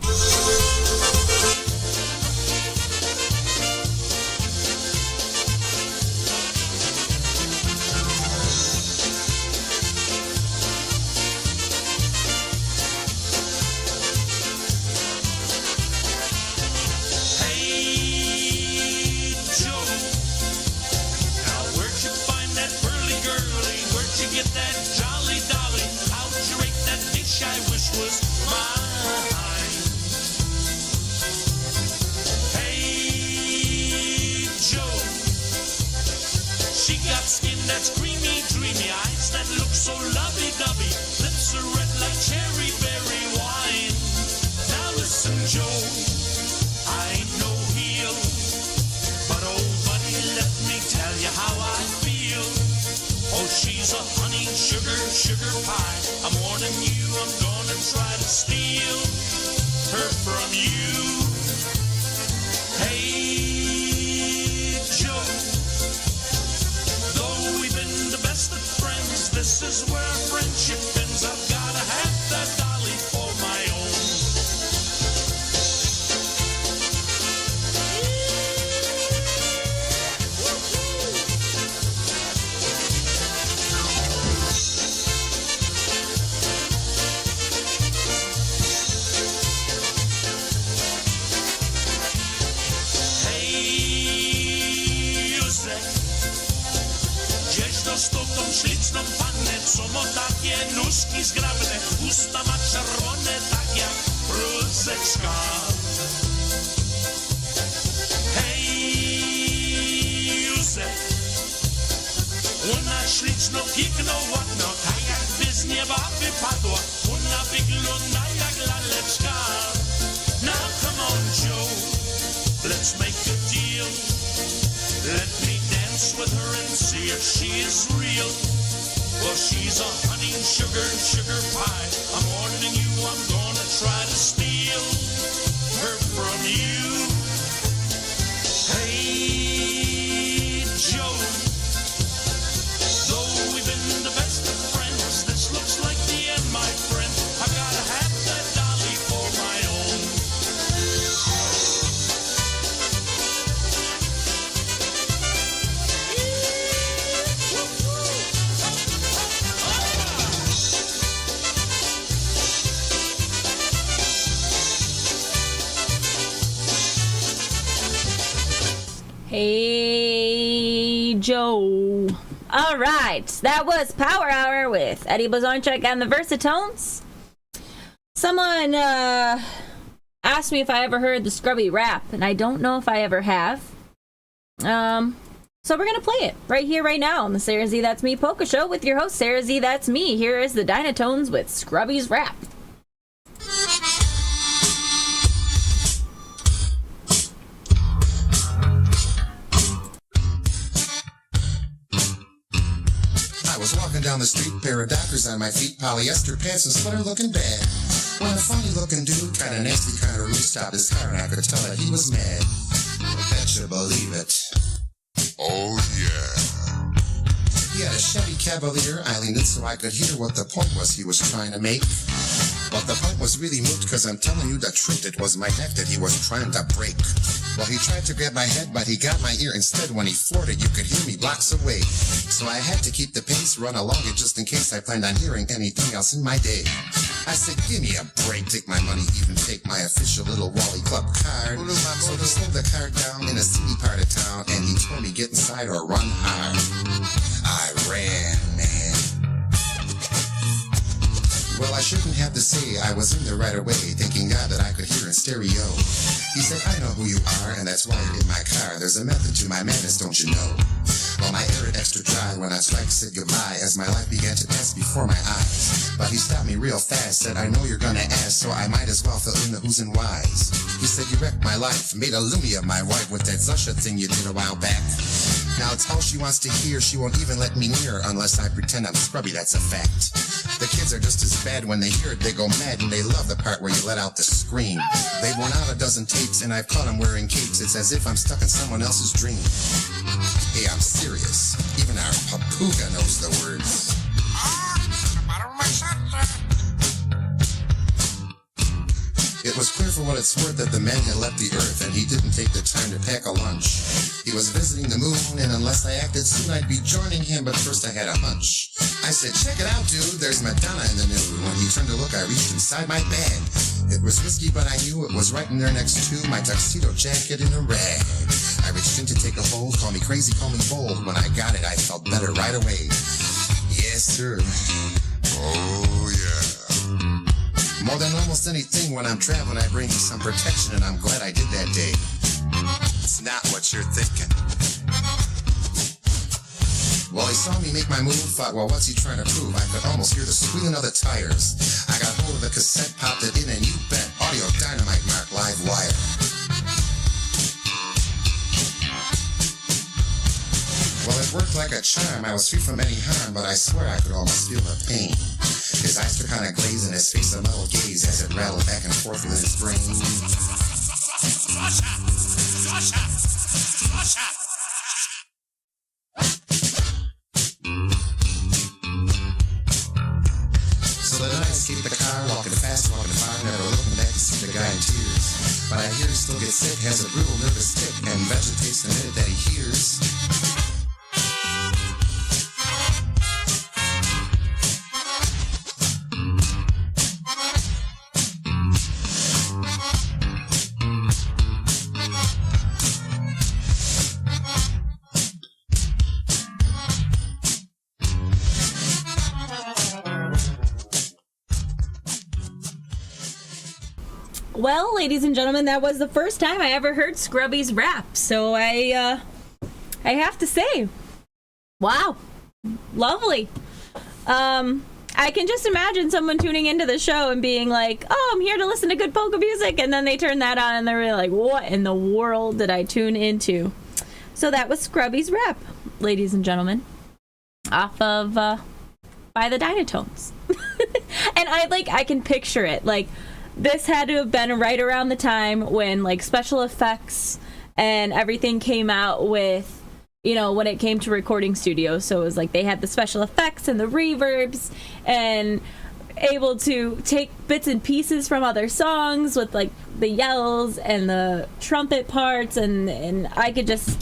that's creamy, dreamy eyes that look so lovey-dovey. Lips are red like cherry berry wine. Now listen, Joe, I ain't no heel, but oh, buddy, let me tell you how I feel. Oh, she's a honey, sugar pie. I'm warning you, I'm gonna try to steal her from you. Hey, Joe, though we've been the best of friends, this is where our friendship ends. I've gotta have that dolly for my own. Z tą śliczną pannę, co ma takie nóżki zgrabne, usta ma czerwone, tak jak bruzeczka. Hej, Józef, ona śliczno, piękno, ładno, tak jakby z nieba wypadła, ona wygląda jak laleczka. Now come on, Joe, let's make a deal. Let me dance with her and see if she is real. Well, she's a honey, sugar pie. I'm warning you, I'm gonna try to steal her from you. Hey, Joe, though we've been the best of friends, this looks like the end, my friend. I gotta have that dolly for my own. Hey, Joe. All right, that was Power Hour with Eddie Blazonczyk and the Versatones. Someone asked me if I ever heard the Scrubby rap, and I don't know if I ever have. So we're going to play it right here, right now on the SareZee That's Me Polka Show with your host, SareZee That's Me. Here is the Dynatones with Scrubby's rap. I was walking down the street, pair of Dockers on my feet, polyester pants and sweater looking bad. When a funny looking dude, kinda nasty, kinda rude, stopped his car and I could tell that he was mad. Bet you believe it. Oh yeah. He had a Chevy Cavalier. I leaned in so I could hear what the point was he was trying to make. But the point was really moot, cause I'm telling you the truth, it was my neck that he was trying to break. Well, he tried to grab my head, but he got my ear instead. When he floored it, you could hear me blocks away. So I had to keep the pace, run along it just in case I planned on hearing anything else in my day. I said, give me a break, take my money, even take my official little Wally Club card. So he slowed the car down in a seedy part of town, and he told me get inside or run hard. I ran, man. Well, I shouldn't have to say I was in there right away, thanking God that I could hear in stereo. He said, I know who you are, and that's why you're in my car. There's a method to my madness, don't you know? Well, my air extra dry when I tried to say goodbye as my life began to pass before my eyes. But he stopped me real fast, said, I know you're gonna ask, so I might as well fill in the who's and whys. He said, you wrecked my life, made a loony of my wife with that Zusha thing you did a while back. Now it's all she wants to hear, she won't even let me near unless I pretend I'm scrubby, that's a fact. The kids are just as bad when they hear it, they go mad and they love the part where you let out the scream. They've worn out a dozen tapes and I've caught them wearing capes, it's as if I'm stuck in someone else's dream. Hey, I'm serious, even our papuga knows the words. It was clear for what it's worth that the man had left the earth and he didn't take the time to pack a lunch. He was visiting the moon and unless I acted soon I'd be joining him, but first I had a hunch. I said, check it out, dude, there's Madonna in the nude. When he turned to look, I reached inside my bag. It was risky, but I knew it was right in there next to my tuxedo jacket in a rag. I reached in to take a hold, call me crazy, call me bold. When I got it, I felt better right away. Yes, sir. Oh, yeah. More than almost anything when I'm traveling, I bring some protection, and I'm glad I did that day. It's not what you're thinking. Well, he saw me make my move, thought, well, what's he trying to prove? I could almost hear the squealing of the tires. I got hold of the cassette, popped it in, and you bet, audio dynamite, Mark, live wire. Well, it worked like a charm. I was free from any harm, but I swear I could almost feel the pain. His eyes were kind of glazed, and his face a metal gaze as it rattled back and forth with his brain. So then I escaped the car, walking fast, walking far, never looking back to see the guy in tears. But I hear he still gets sick, has a brutal nervous tick, and vegetates the minute that he hears. Well, ladies and gentlemen, that was the first time I ever heard Scrubby's rap. So I have to say, wow, lovely. I can just imagine someone tuning into the show and being like, oh, I'm here to listen to good polka music. And then they turn that on and they're really like, what in the world did I tune into? So that was Scrubby's rap, ladies and gentlemen, off of By the Dynatones. And I can picture it. Like, this had to have been right around the time when, like, special effects and everything came out with, you know, when it came to recording studios. So it was like they had the special effects and the reverbs and able to take bits and pieces from other songs with, like, the yells and the trumpet parts. And I could just,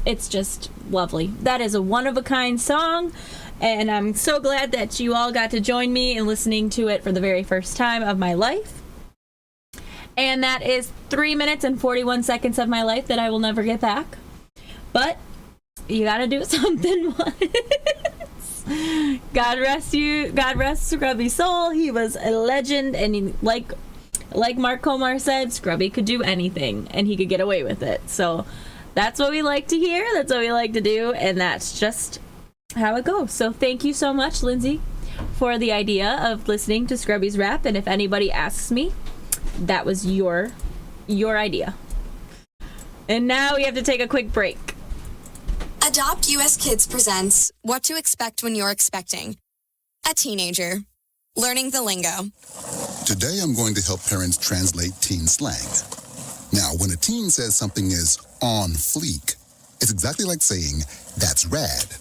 it's just lovely. That is a one-of-a-kind song. And I'm so glad that you all got to join me in listening to it for the very first time of my life. And that is 3 minutes and 41 seconds of my life that I will never get back. But you gotta do something once. God rest Scrubby's soul. He was a legend, and he, like Mark Komar said, Scrubby could do anything, and he could get away with it. So that's what we like to hear, that's what we like to do, and that's just how it goes. So thank you so much, Lindsay, for the idea of listening to Scrubby's rap. And if anybody asks me, that was your idea. And now we have to take a quick break. Adopt US Kids presents What to Expect When You're Expecting a Teenager. Learning the lingo. Today I'm going to help parents translate teen slang. Now, when a teen says something is on fleek, it's exactly like saying, that's rad.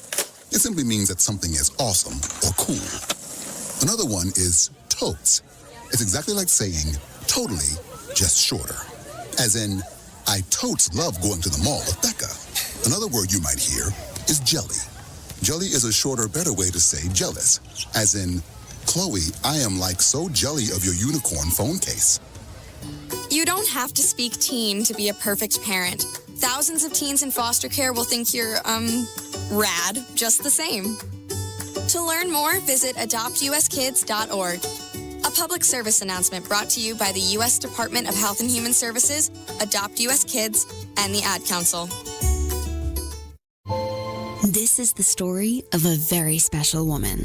It simply means that something is awesome or cool. Another one is totes. It's exactly like saying, totally, just shorter. As in, I totes love going to the mall with Becca. Another word you might hear is jelly. Jelly is a shorter, better way to say jealous. As in, Chloe, I am like so jelly of your unicorn phone case. You don't have to speak teen to be a perfect parent. Thousands of teens in foster care will think you're, rad, just the same. To learn more, visit adoptuskids.org. A public service announcement brought to you by the U.S. Department of Health and Human Services, Adopt U.S. Kids, and the Ad Council. This is the story of a very special woman.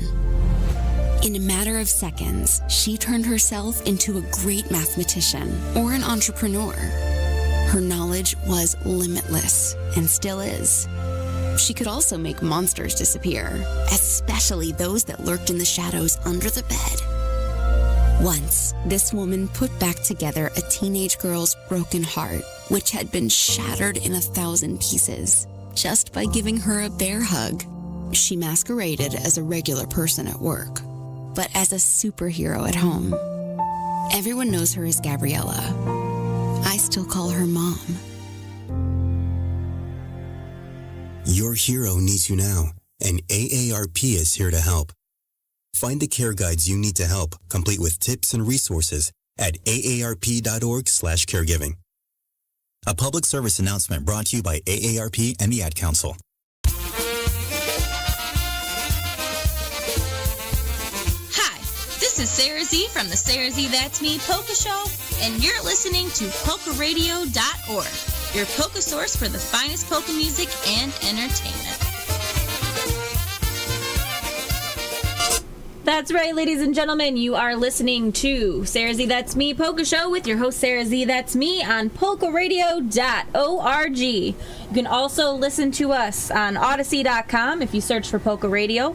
In a matter of seconds, she turned herself into a great mathematician or an entrepreneur. Her knowledge was limitless and still is. She could also make monsters disappear, especially those that lurked in the shadows under the bed. Once, this woman put back together a teenage girl's broken heart, which had been shattered in 1,000 pieces, just by giving her a bear hug. She masqueraded as a regular person at work, but as a superhero at home. Everyone knows her as Gabriella. I still call her Mom. Your hero needs you now, and AARP is here to help. Find the care guides you need to help, complete with tips and resources at aarp.org/caregiving. A public service announcement brought to you by AARP and the Ad Council. Hi, this is SareZee from the SareZee That's Me Polka Show, and you're listening to PolkaRadio.org, your polka source for the finest polka music and entertainment. That's right, ladies and gentlemen. You are listening to SareZee That's Me Polka Show with your host SareZee That's Me on PolkaRadio.org. You can also listen to us on Odyssey.com if you search for Polka Radio.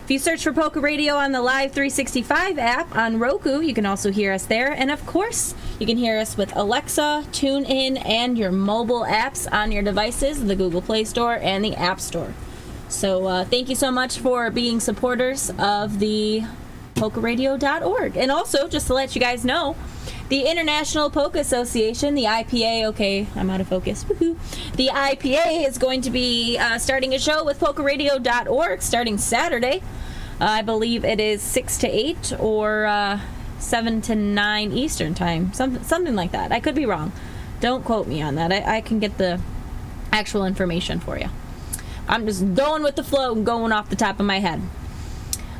If you search for Polka Radio on the Live 365 app on Roku, you can also hear us there. And of course, you can hear us with Alexa, TuneIn, and your mobile apps on your devices, the Google Play Store and the App Store. So thank you so much for being supporters of the PolkaRadio.org. And also, just to let you guys know, the International Polka Association, the IPA, okay, I'm out of focus, woohoo. The IPA is going to be starting a show with PolkaRadio.org starting Saturday. I believe it is 6 to 8 or 7 to 9 Eastern time, something like that. I could be wrong. Don't quote me on that. I can get the actual information for you. I'm just going with the flow and going off the top of my head.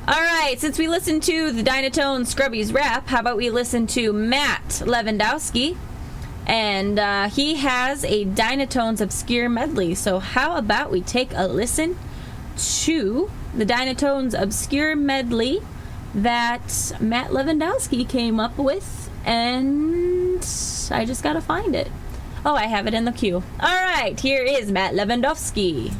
All right, since we listened to the Dynatone Scrubbies rap, how about we listen to Matt Lewandowski? And he has a Dynatones Obscure Medley. So how about we take a listen to the Dynatones Obscure Medley that Matt Lewandowski came up with, and I just gotta find it. Oh, I have it in the queue. All right, here is Matt Lewandowski.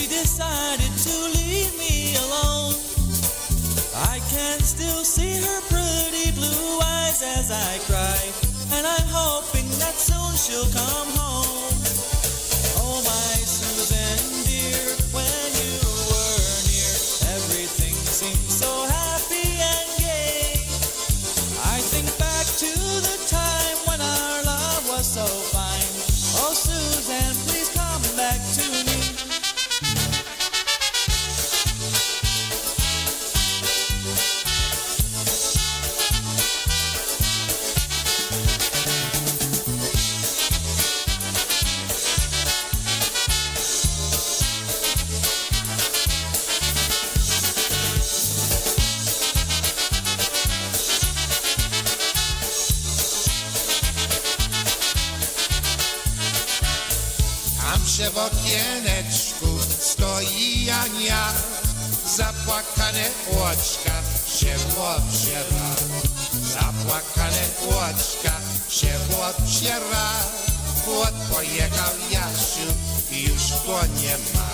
Decided to leave me alone. I can still see her pretty blue eyes as I cry, and I'm hoping that soon she'll come home. Oh, my Susan dear, when you were near, everything seemed so happy and gay. I think back to the time when our love was so fine. Oh, Susan, please come back to me. W okieneczku stoi Ania, zapłakane oczka się obciera. Zapłakane oczka się obciera. Płot pojechał Jasiu, już go nie ma.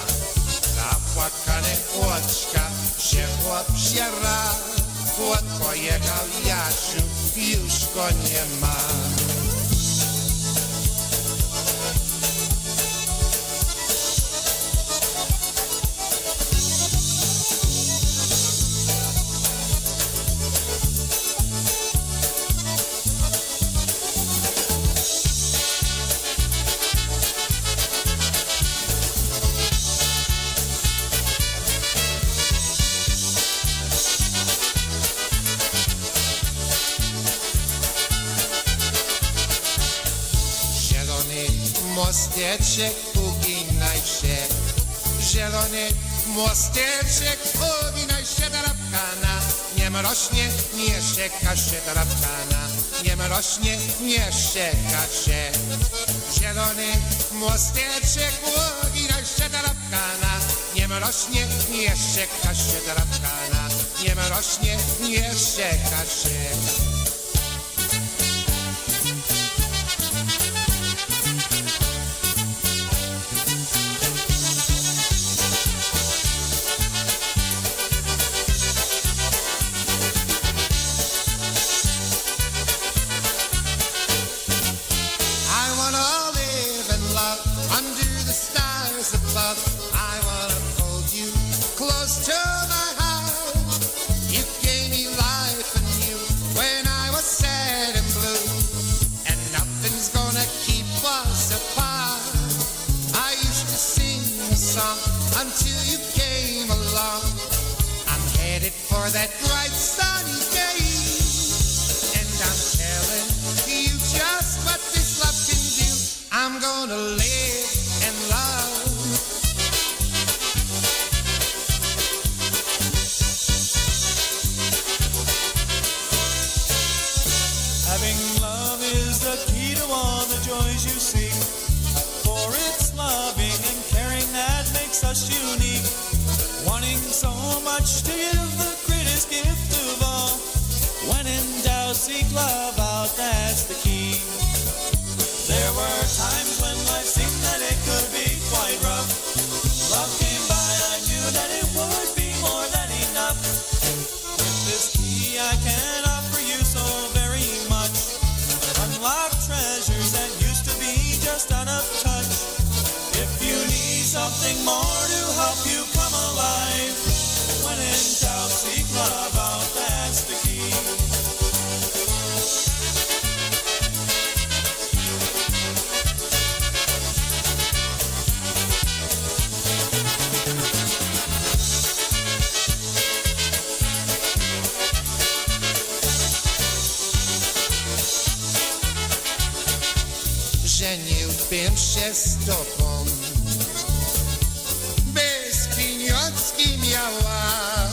Zapłakane oczka się obciera. Płot pojechał Jasiu, już go nie ma. Mosteczek, uginaj się. Zielony mosteczek, uginaj się do lapkana. Nie mrośnie, nie szczeka się do lapkana. Nie mrośnie, nie szczeka się. Zielony mosteczek, uginaj się do lapkana. Nie mrośnie, nie szczeka się do lapkana. Nie mrośnie, nie szczeka się. I wanna hold you close to my heart. You gave me life anew when I was sad and blue, and nothing's gonna keep us apart. I used to sing a song until you came along. I'm headed for that bright sunny day, and I'm telling you just what this love can do. I'm gonna live all the joys you seek. For it's loving and caring that makes us unique. Wanting so much to give the greatest gift of all. When in doubt, seek love out, that's the key. There were times when life seemed that it could be quite rough. Love came by, I knew that it would be more than enough. With this key I can offer you so very much. Unlock treasures that used to be just out of touch. If you need something more to help you come alive, when in doubt, seek love out, that's the key. Żeniłbym się z tobą, bez pieniążki miała.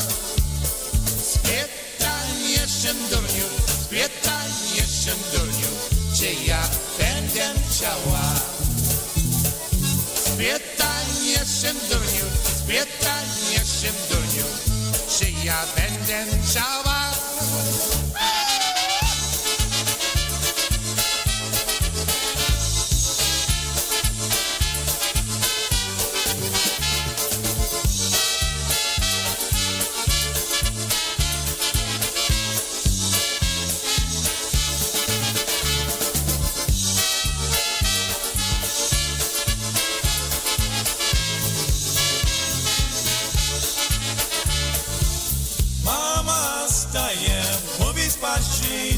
Spytanie się durniu, spytanie się durniu, czy ja będę chciała. Spytanie się durniu, spytanie się durniu, czy ja będę chciała.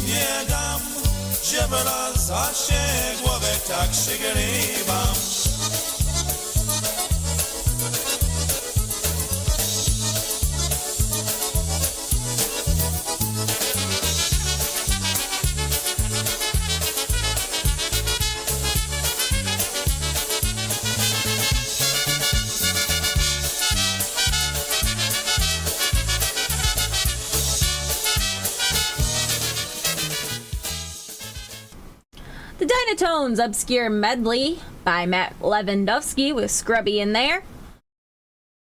Nie dam, żeby raz się głowę tak przygrzewam. The Dynatones Obscure Medley by Matt Lewandowski with Scrubby in there.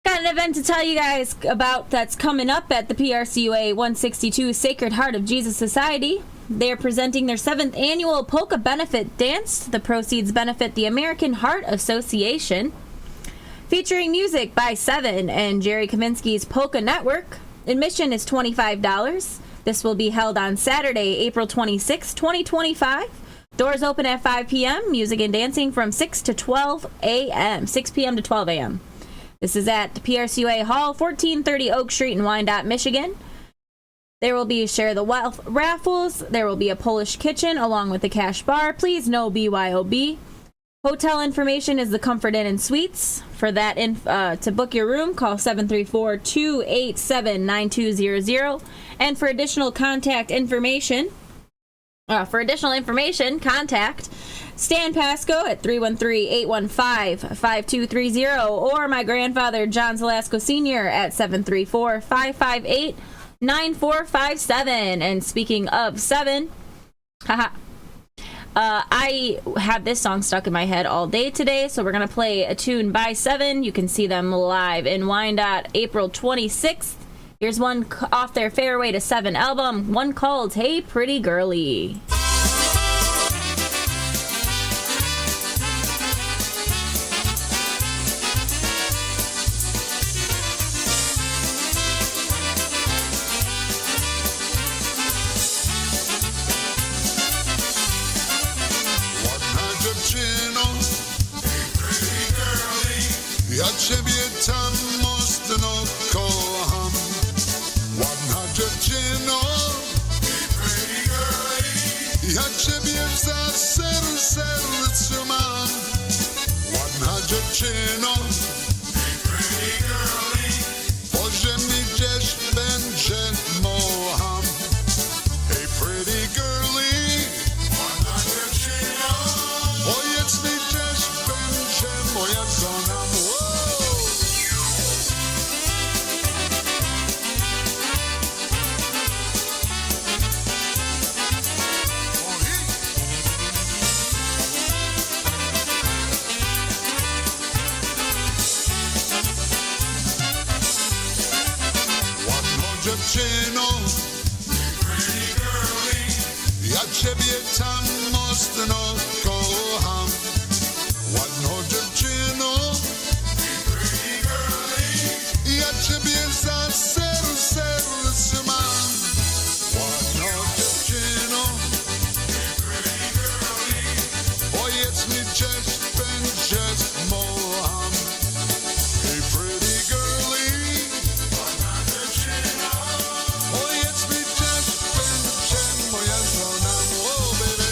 Got an event to tell you guys about that's coming up at the PRCUA 162 Sacred Heart of Jesus Society. They're presenting their 7th annual Polka Benefit Dance. The proceeds benefit the American Heart Association. Featuring music by Seven and Jerry Kaminsky's Polka Network. Admission is $25. This will be held on Saturday, April 26, 2025. Doors open at 5 p.m. Music and dancing from 6 to 12 a.m. 6 p.m. to 12 a.m. This is at the PRCUA Hall, 1430 Oak Street in Wyandotte, Michigan. There will be Share the Wealth raffles. There will be a Polish kitchen along with a cash bar. Please no BYOB. Hotel information is the Comfort Inn and Suites. For that, to book your room, call 734-287-9200. And for additional information, contact Stan Pasco at 313-815-5230 or my grandfather John Zelasco Sr. at 734-558-9457. And speaking of 7, I have this song stuck in my head all day today, so we're going to play a tune by 7. You can see them live in Wyandotte April 26th. Here's one off their Fairway to 7 album, one called Hey Pretty Girlie. Ja ciebie tam mocno kocham. Ładna dziewczyno, ja ciebie za sercu mam. Ładna dziewczyno, po ziemi gdzieś będzie mocham. Hey pretty girlie, ładna dziewczyno, powiedz mi gdzieś będzie moja żona. ciebie tam mocno kocham. Ładną dziewczyno, ja ciebie za serce mam. Ładną dziewczyno, powiedz mi, gdzieś będziesz moja. Hey pretty girlie, powiedz mi, gdzieś będzie moja żona. Oh baby.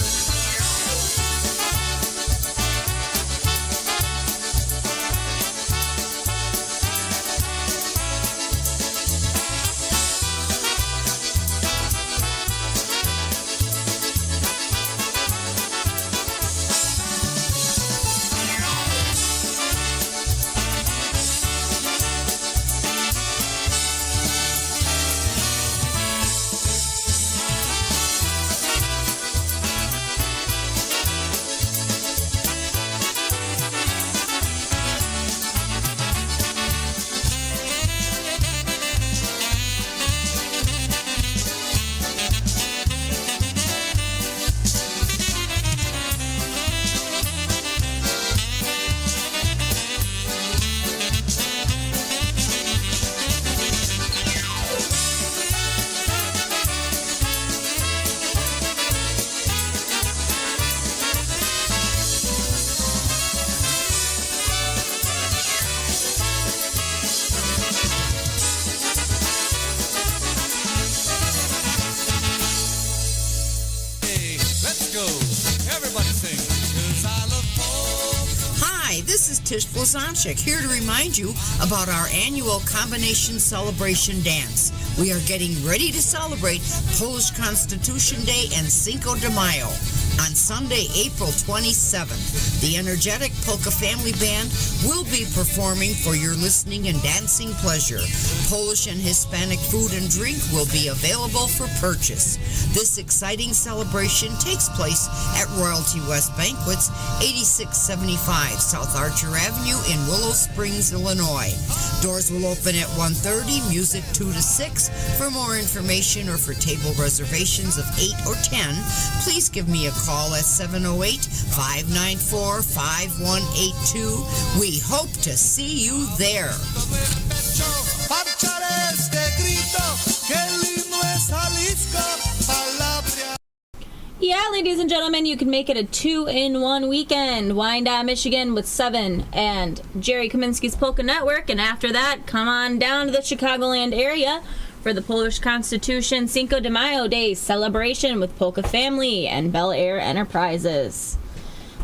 Hi, this is Tish Blazonczyk here to remind you about our annual Combination Celebration Dance. We are getting ready to celebrate Polish Constitution Day and Cinco de Mayo. On Sunday, April 27th, the energetic Polka Family Band will be performing for your listening and dancing pleasure. Polish and Hispanic food and drink will be available for purchase. This exciting celebration takes place at Royalty West Banquets, 8675 South Archer Avenue in Willow Springs, Illinois. Doors will open at 1:30, music 2 to 6. For more information or for table reservations of 8 or 10, please give me a call at 708-594-5182. We hope to see you there. Yeah, ladies and gentlemen, you can make it a 2-in-1 weekend. Wyandotte, Michigan with 7 and Jerry Kaminsky's Polka Network. And after that, come on down to the Chicagoland area for the Polish Constitution Cinco de Mayo Day celebration with Polka Family and Bel Air Enterprises.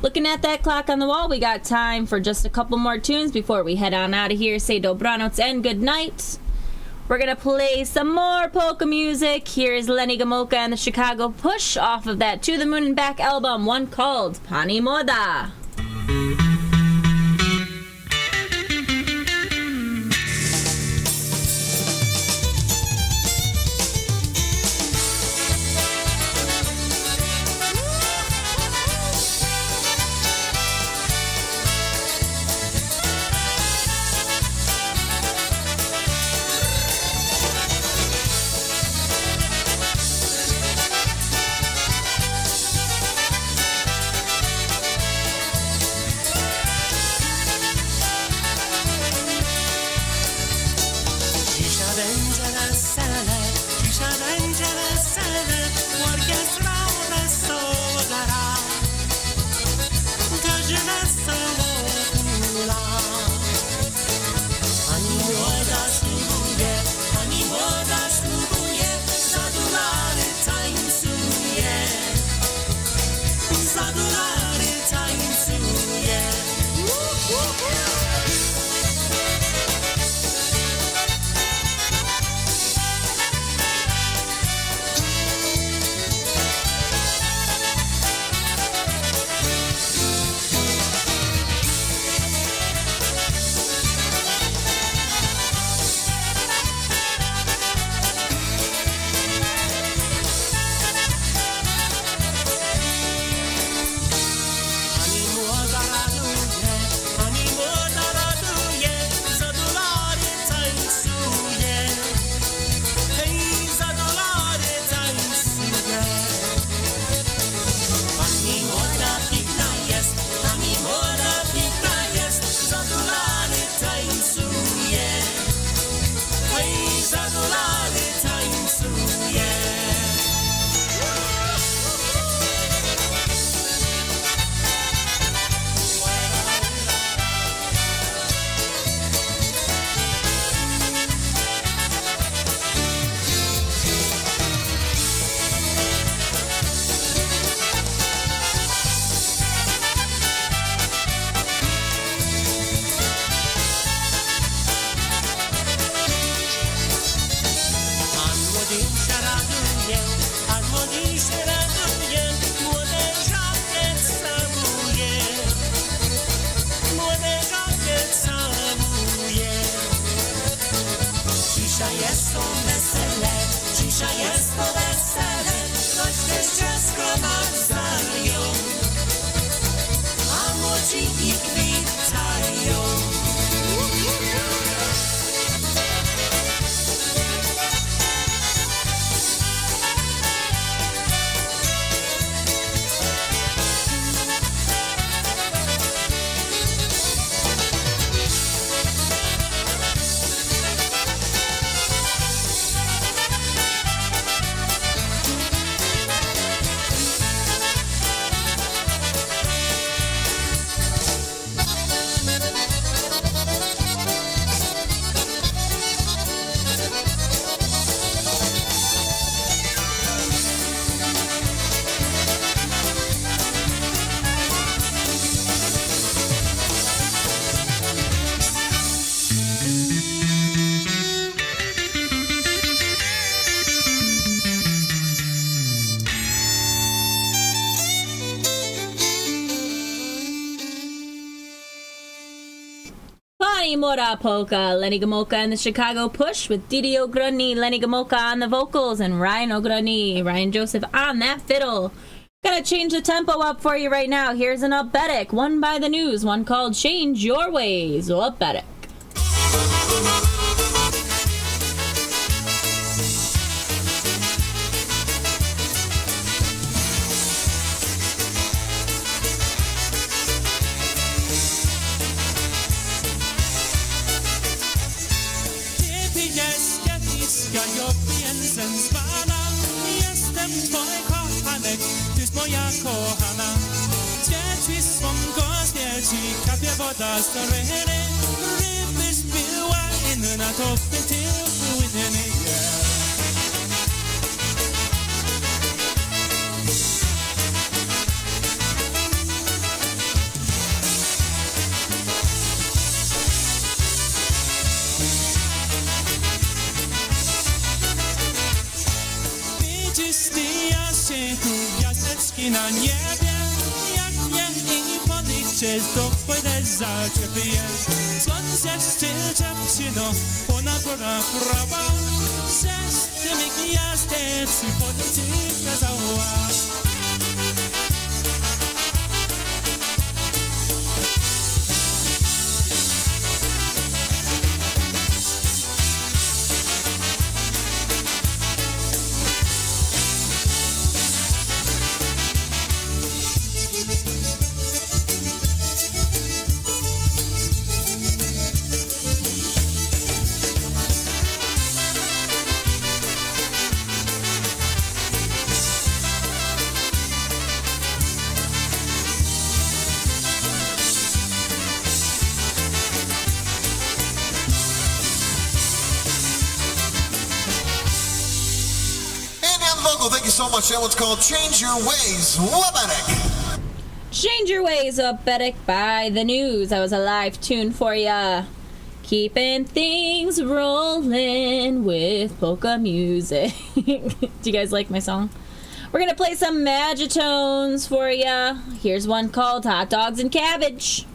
Looking at that clock on the wall, we got time for just a couple more tunes before we head on out of here. Say dobranoc and good night. We're going to play some more polka music. Here's Lenny Gomulka and the Chicago Push off of that To the Moon and Back album, one called Pani Moda. całuję, harmonii się raduje, młode żabie całuję, młode żabie całuję. Dzisiaj jest to wesele, dzisiaj jest to wesele, goście się zgromadzają, a młodzi ich witają. Bonnie Mora Polka, Lenny Gomolka and the Chicago Push with Didi Ogrudny, Lenny Gomolka on the vocals, and Ryan Ogrudny, Ryan Joseph on that fiddle. Gonna change the tempo up for you right now. Here's an Upbetic, one by the News, one called Change Your Ways. Upbetic. Moja kochana, dzieci słonko świeci, kapie woda z toreny, ryby zbiła inna to pytył inny. Gwiazdeczki na niebie, jak nie i podejście, to pójdę za ciebie. Słońce szczycia przyno, ponad pora prawa, przez tymi gwiazdeczki podejście kazała. Thank you so much. That one's called Change Your Ways. Upbetic. Change Your Ways, Upbetic by the News. That was a live tune for ya. Keeping things rolling with polka music. Do you guys like my song? We're going to play some Magitones for ya. Here's one called Hot Dogs and Cabbage.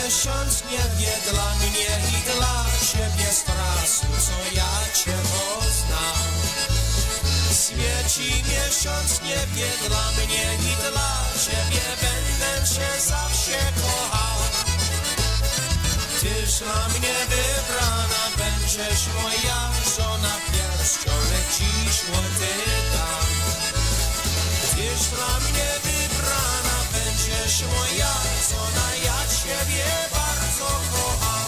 miesiąc nie wie dla mnie i dla ciebie z trasu, co ja cię poznam. Świeci miesiąc nie wie dla mnie i dla ciebie, będę cię zawsze kochał. Tyż dla mnie wybrana, będziesz moja żona, pierścionek dziś ty dam. Tyż dla mnie wybrana, będziesz moja żona, ja ciebie bardzo kocham.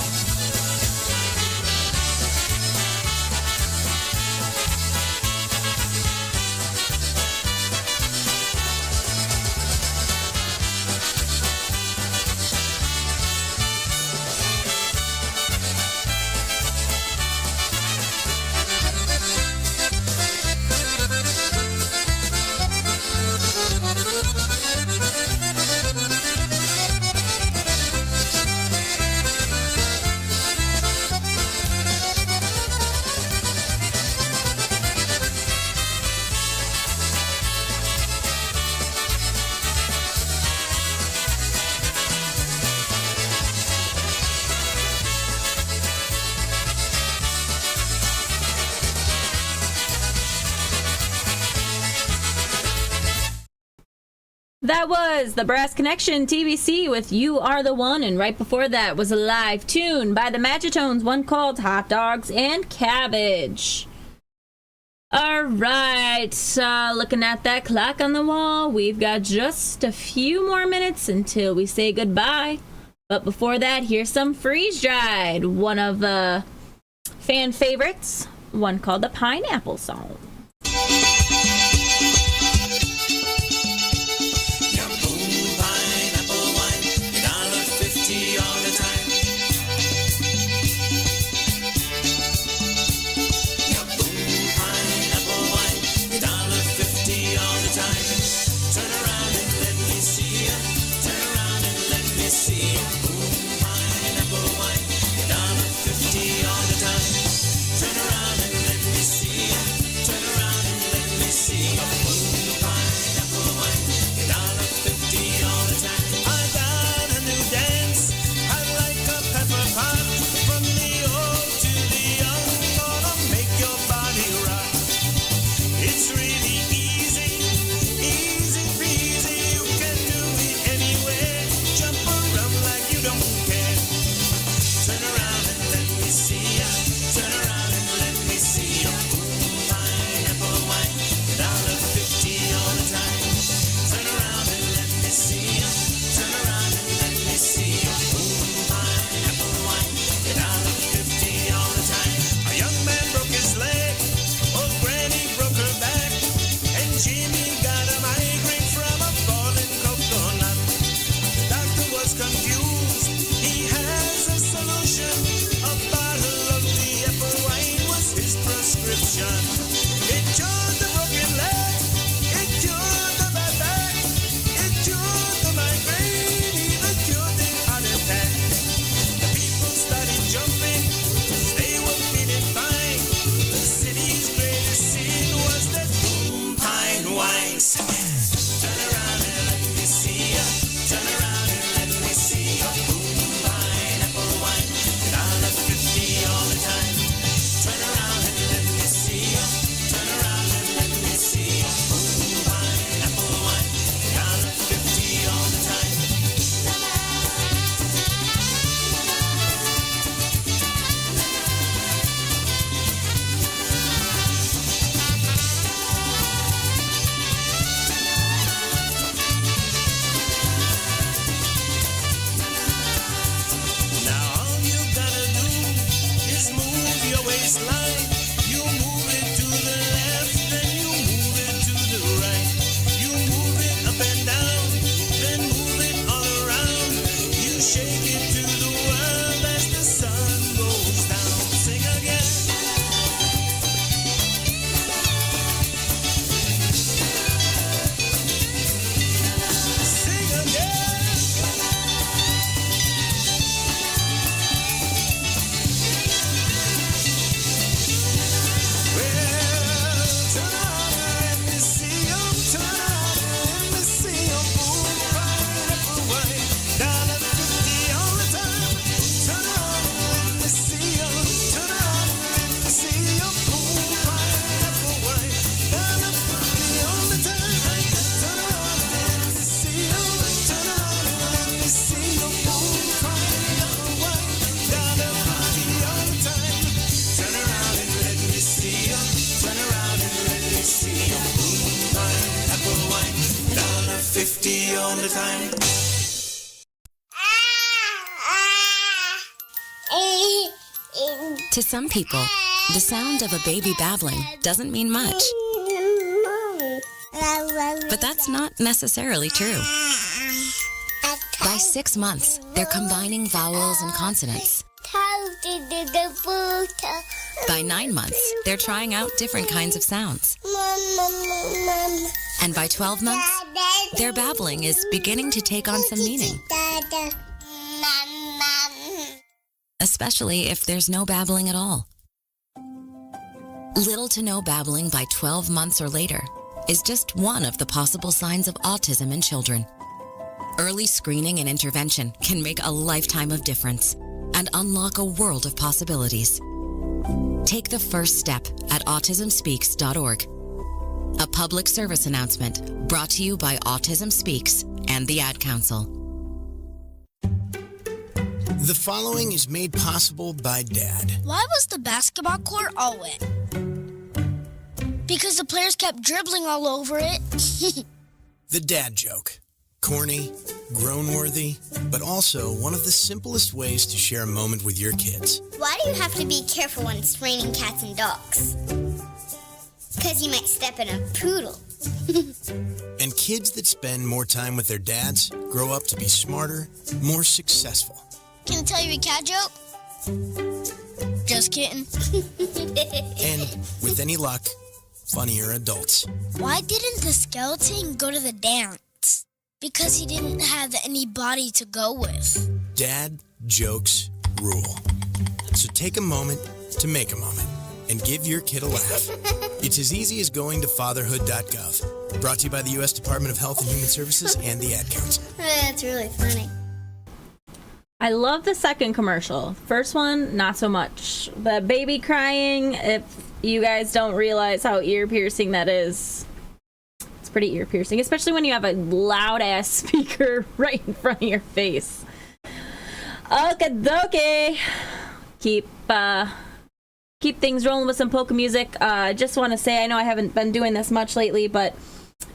That was the Brass Connection TBC with You Are the One, and right before that was a live tune by the Magitones, one called Hot Dogs and Cabbage. Alright, looking at that clock on the wall, we've got just a few more minutes until we say goodbye. But before that, here's some Freeze Dried, one of the fan favorites, one called the Pineapple Song. I got a new dance, a 50 all the time. To some people, the sound of a baby babbling doesn't mean much. But that's not necessarily true. By 6 months, they're combining vowels and consonants. By 9 months, they're trying out different kinds of sounds. And by 12 months, their babbling is beginning to take on some meaning. Especially if there's no babbling at all. Little to no babbling by 12 months or later is just one of the possible signs of autism in children. Early screening and intervention can make a lifetime of difference and unlock a world of possibilities. Take the first step at autismspeaks.org. A public service announcement brought to you by Autism Speaks and the Ad Council. The following is made possible by Dad. Why was the basketball court all wet? Because the players kept dribbling all over it. The dad joke. Corny, grown-worthy, but also one of the simplest ways to share a moment with your kids. Why do you have to be careful when it's raining cats and dogs? Because you might step in a poodle. And kids that spend more time with their dads grow up to be smarter, more successful. Can I tell you a cat joke? Just kidding. And with any luck, funnier adults. Why didn't the skeleton go to the dance? Because he didn't have anybody to go with. Dad jokes rule. So take a moment to make a moment and give your kid a laugh. It's as easy as going to fatherhood.gov. Brought to you by the U.S. Department of Health and Human Services and the Ad Council. That's really funny. I love the second commercial. First one, not so much. The baby crying, if you guys don't realize how ear-piercing that is, it's pretty ear-piercing, especially when you have a loud-ass speaker right in front of your face. Okie dokie. Keep things rolling with some polka music. I just want to say, I know I haven't been doing this much lately, but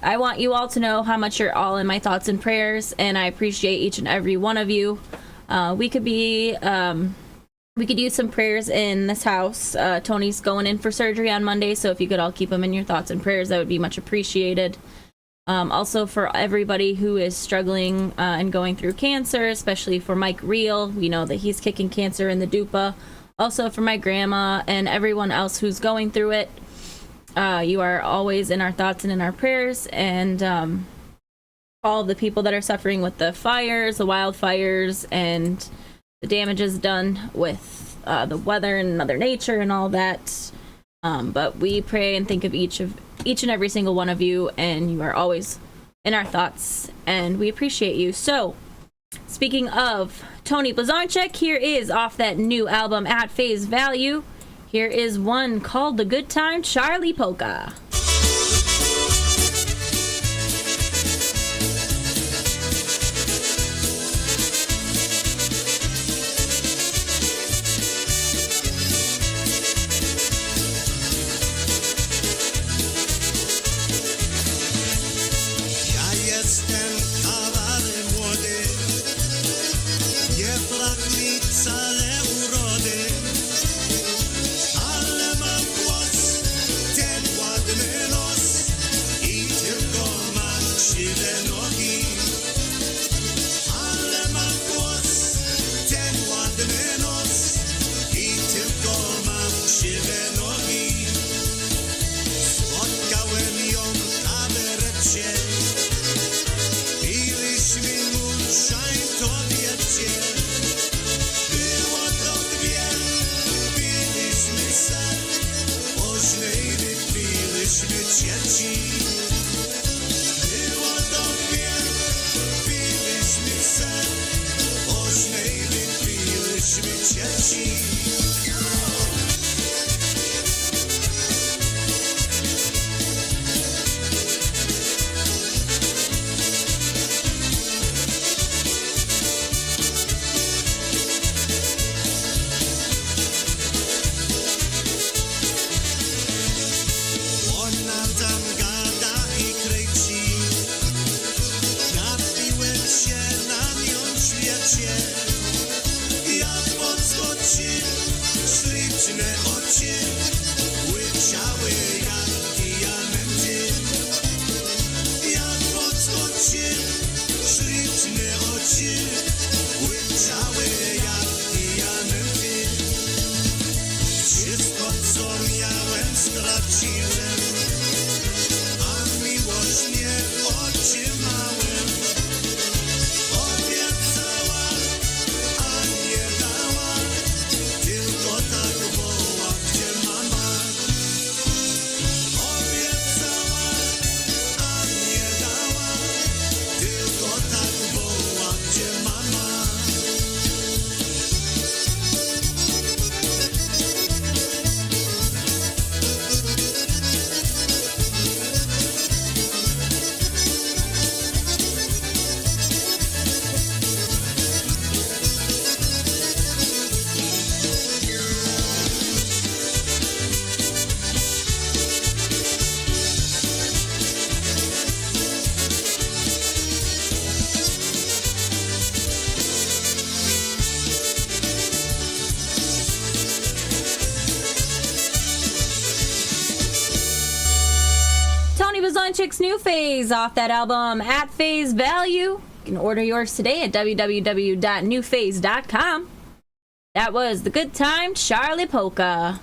I want you all to know how much you're all in my thoughts and prayers, and I appreciate each and every one of you. We could use some prayers in this house. Tony's going in for surgery on Monday, so if you could all keep him in your thoughts and prayers, that would be much appreciated. Also for everybody who is struggling and going through cancer, especially for Mike Reel, we know that he's kicking cancer in the dupa. Also for my grandma and everyone else who's going through it, you are always in our thoughts and in our prayers, and all of the people that are suffering with the fires, the wildfires, and the damages done with the weather and Mother Nature and all that. But we pray and think of each and every single one of you, and you are always in our thoughts, and we appreciate you. So, speaking of Tony Blazonczyk, here is off that new album At Phase Value. Here is one called The Good Time Charlie Polka. Była cały jak pijany piw. Wszystko, co miałem, straciłem, a miłość nie otrzymałem. Obiecała, a nie dała, tylko tak woła, gdzie mama. Obiecała, a nie dała, tylko tak woła, gdzie mama. Tony Blazonczyk's New Phase off that album At Phase Value. You can order yours today at www.newphase.com. That was the good time Charlie Polka.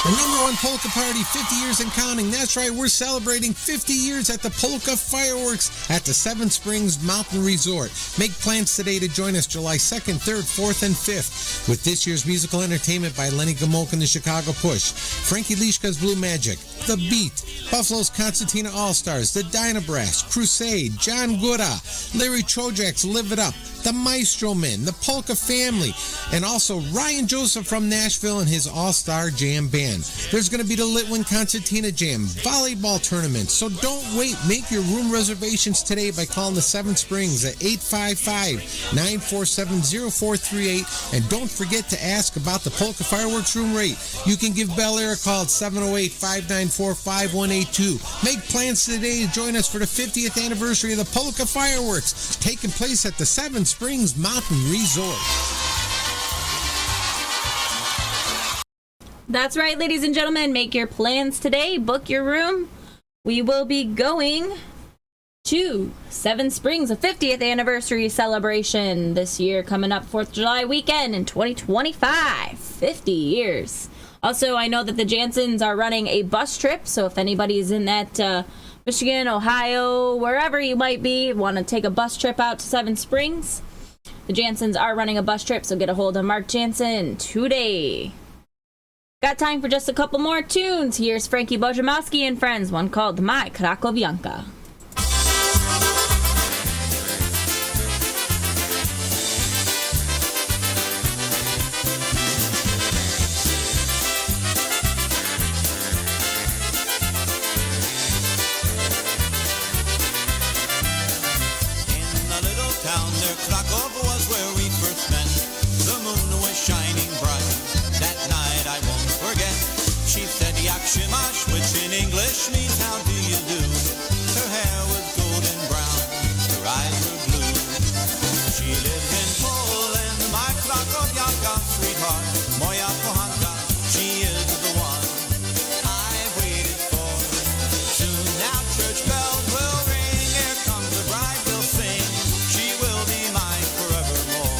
The number one polka party, 50 years and counting. That's right, we're celebrating 50 years at the Polka Fireworks at the Seven Springs Mountain Resort. Make plans today to join us July 2nd, 3rd, 4th, and 5th with this year's musical entertainment by Lenny Gomolka and the Chicago Push, Frankie Lishka's Blue Magic, The Beat, Buffalo's Concertina All-Stars, the Dynabrass, Crusade, John Gura, Larry Trojak's Live It Up, the Maestro Men, the Polka Family, and also Ryan Joseph from Nashville and his All-Star Jam Band. There's going to be the Litwin Concertina Jam, volleyball tournament, so don't wait. Make your room reservations today by calling the Seven Springs at 855-947-0438, and don't forget to ask about the Polka Fireworks room rate. You can give Bel Air a call at 708-594-5182. Make plans today to join us for the 50th anniversary of the Polka Fireworks, taking place at the Seven Springs Mountain Resort. That's right, ladies and gentlemen. Make your plans today. Book your room. We will be going to Seven Springs, a 50th anniversary celebration this year, coming up 4th of July weekend in 2025. 50 years. Also, I know that the Jansons are running a bus trip, so if anybody's in that Michigan, Ohio, wherever you might be, want to take a bus trip out to Seven Springs, the Jansons are running a bus trip, so get a hold of Mark Jansen today. Got time for just a couple more tunes. Here's Frankie Bojamowski and Friends, one called My Krakowianka. In a little town near Krakow was where we first met. The moon was shining bright. That night I won't forget. She said Jak się masz, which in English means how do you do. Her hair was golden brown, her eyes were blue. She lives in Poland, my Krakowianka, sweetheart, moja kochanka. She is the one I've waited for. Soon now church bells will ring, here comes the bride, will sing. She will be mine forevermore.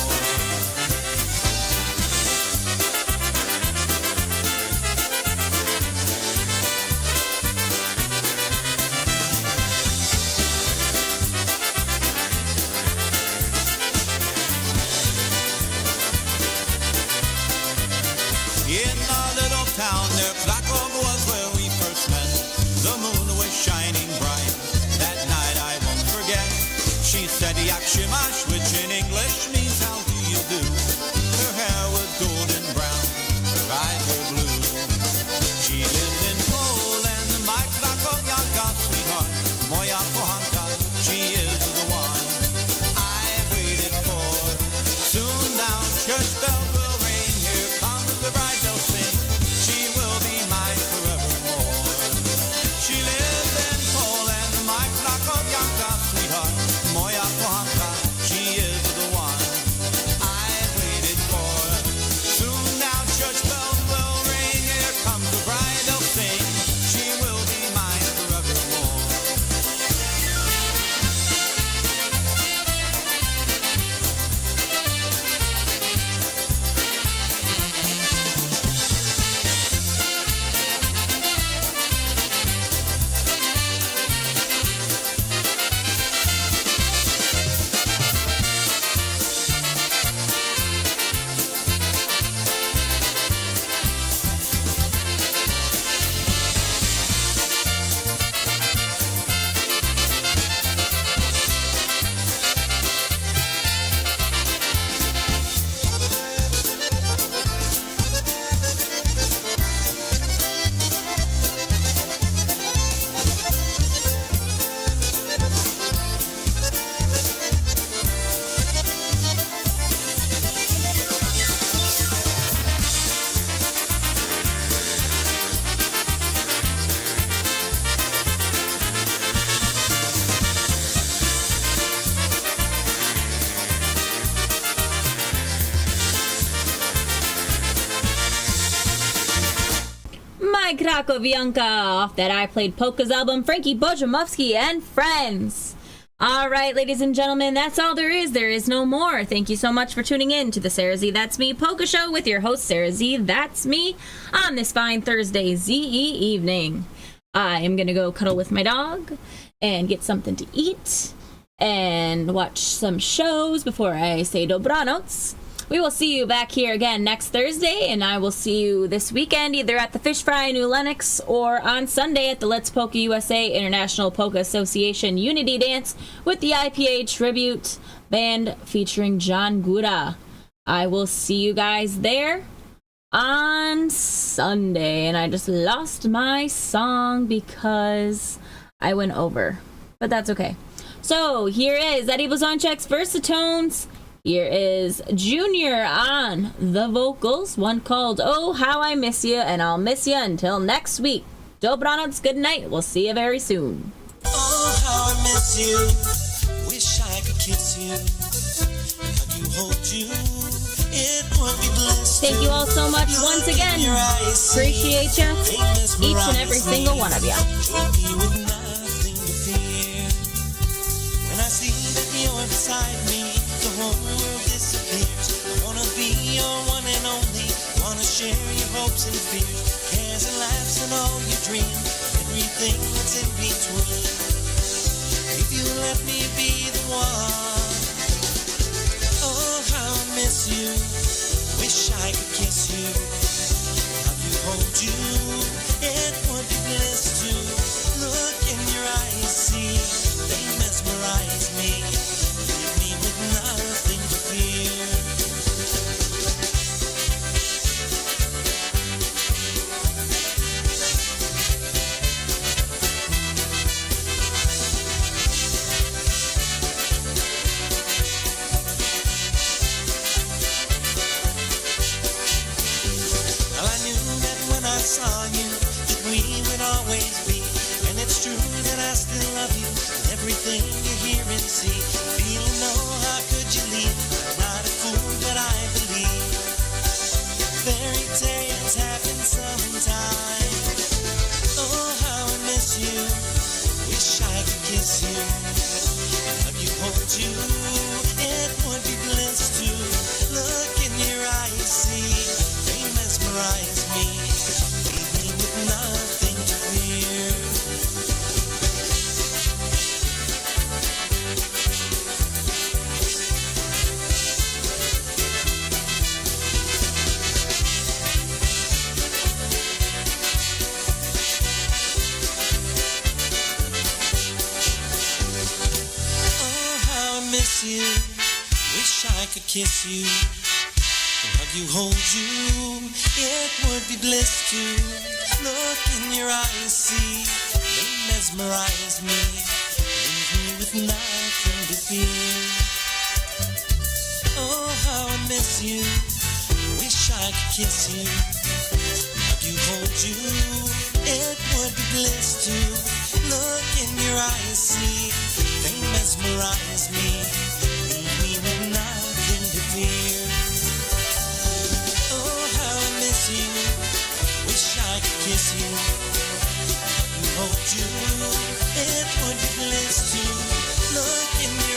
In a little town near Krakow was where we first met. The moon was shining bright. That night I won't forget. She said Jak się masz, which in English means how do you do. Her hair was golden brown, her eyes were blue. She lives in Poland, my Krakowianka, sweetheart, moja kochanka. She is the one I've waited for. Soon now church bells will ring. Here comes the bride, they'll sing. She will be mine forevermore. She lives in Poland, my Krakowianka, sweetheart, moja kochanka. She is the one I've waited for. Soon now church bells will ring. Here comes the bride, they'll sing. She will be mine forevermore. My Krakowianka off that I Played Polka's album, Frankie Bojamovsky and Friends. All right, ladies and gentlemen, that's all there is. There is no more. Thank you so much for tuning in to the SareZee That's Me Polka Show with your host, SareZee That's Me, on this fine Thursday ZE evening. I am going to go cuddle with my dog and get something to eat and watch some shows before I say dobranoc. We will see you back here again next Thursday, and I will see you this weekend either at the Fish Fry in New Lenox or on Sunday at the Let's Polka USA International Polka Association Unity Dance with the IPA Tribute Band featuring John Gura. I will see you guys there on Sunday, and I just lost my song because I went over, but that's okay. So here is Eddie Blazonczyk's Versatones. Here is Junior on the vocals, one called Oh How I Miss You, and I'll miss you until next week. Dobranoc, good night. We'll see you very soon. Oh, how I miss you. Wish I could kiss you. Hug you, hold you. It would be bliss. Thank you all so much once again. Appreciate you, each and every single one of you. With nothing to fear. When I see that you're beside me, the whole world disappears. I wanna be your one and only. Wanna share your hopes and fears, cares and laughs and all your dreams, everything that's in between. If you let me be the one. Oh, how I miss you. Wish I could kiss you. Hug you, hold you. It would be bliss to look in your eyes, see they mesmerize me. Leave me with nothing to fear. Well, I knew that when I saw you, that we would always be. And it's true that I still love you, everything you hear and see. Feeling, oh, how could you leave? Not a fool, but I believe. Fairy tales happen sometimes. Oh, how I miss you. Wish I could kiss you. Hug you, hold you. It would be bliss to look in your eyes, see they mesmerize me. Leave me with nothing to fear. Oh, how I miss you. Wish I could kiss you and hug you, hold you. It would be bliss to look in your eyes, see they mesmerize me. Leave me with nothing to fear. Oh, how I miss you. Wish I could kiss you, hug you, hold you. It would be bliss to look in your eyes, see they mesmerize me. Leave me with nothing to fear. Oh, how I miss you. Wish I could kiss you, hug you, hold you. It would be bliss to look in your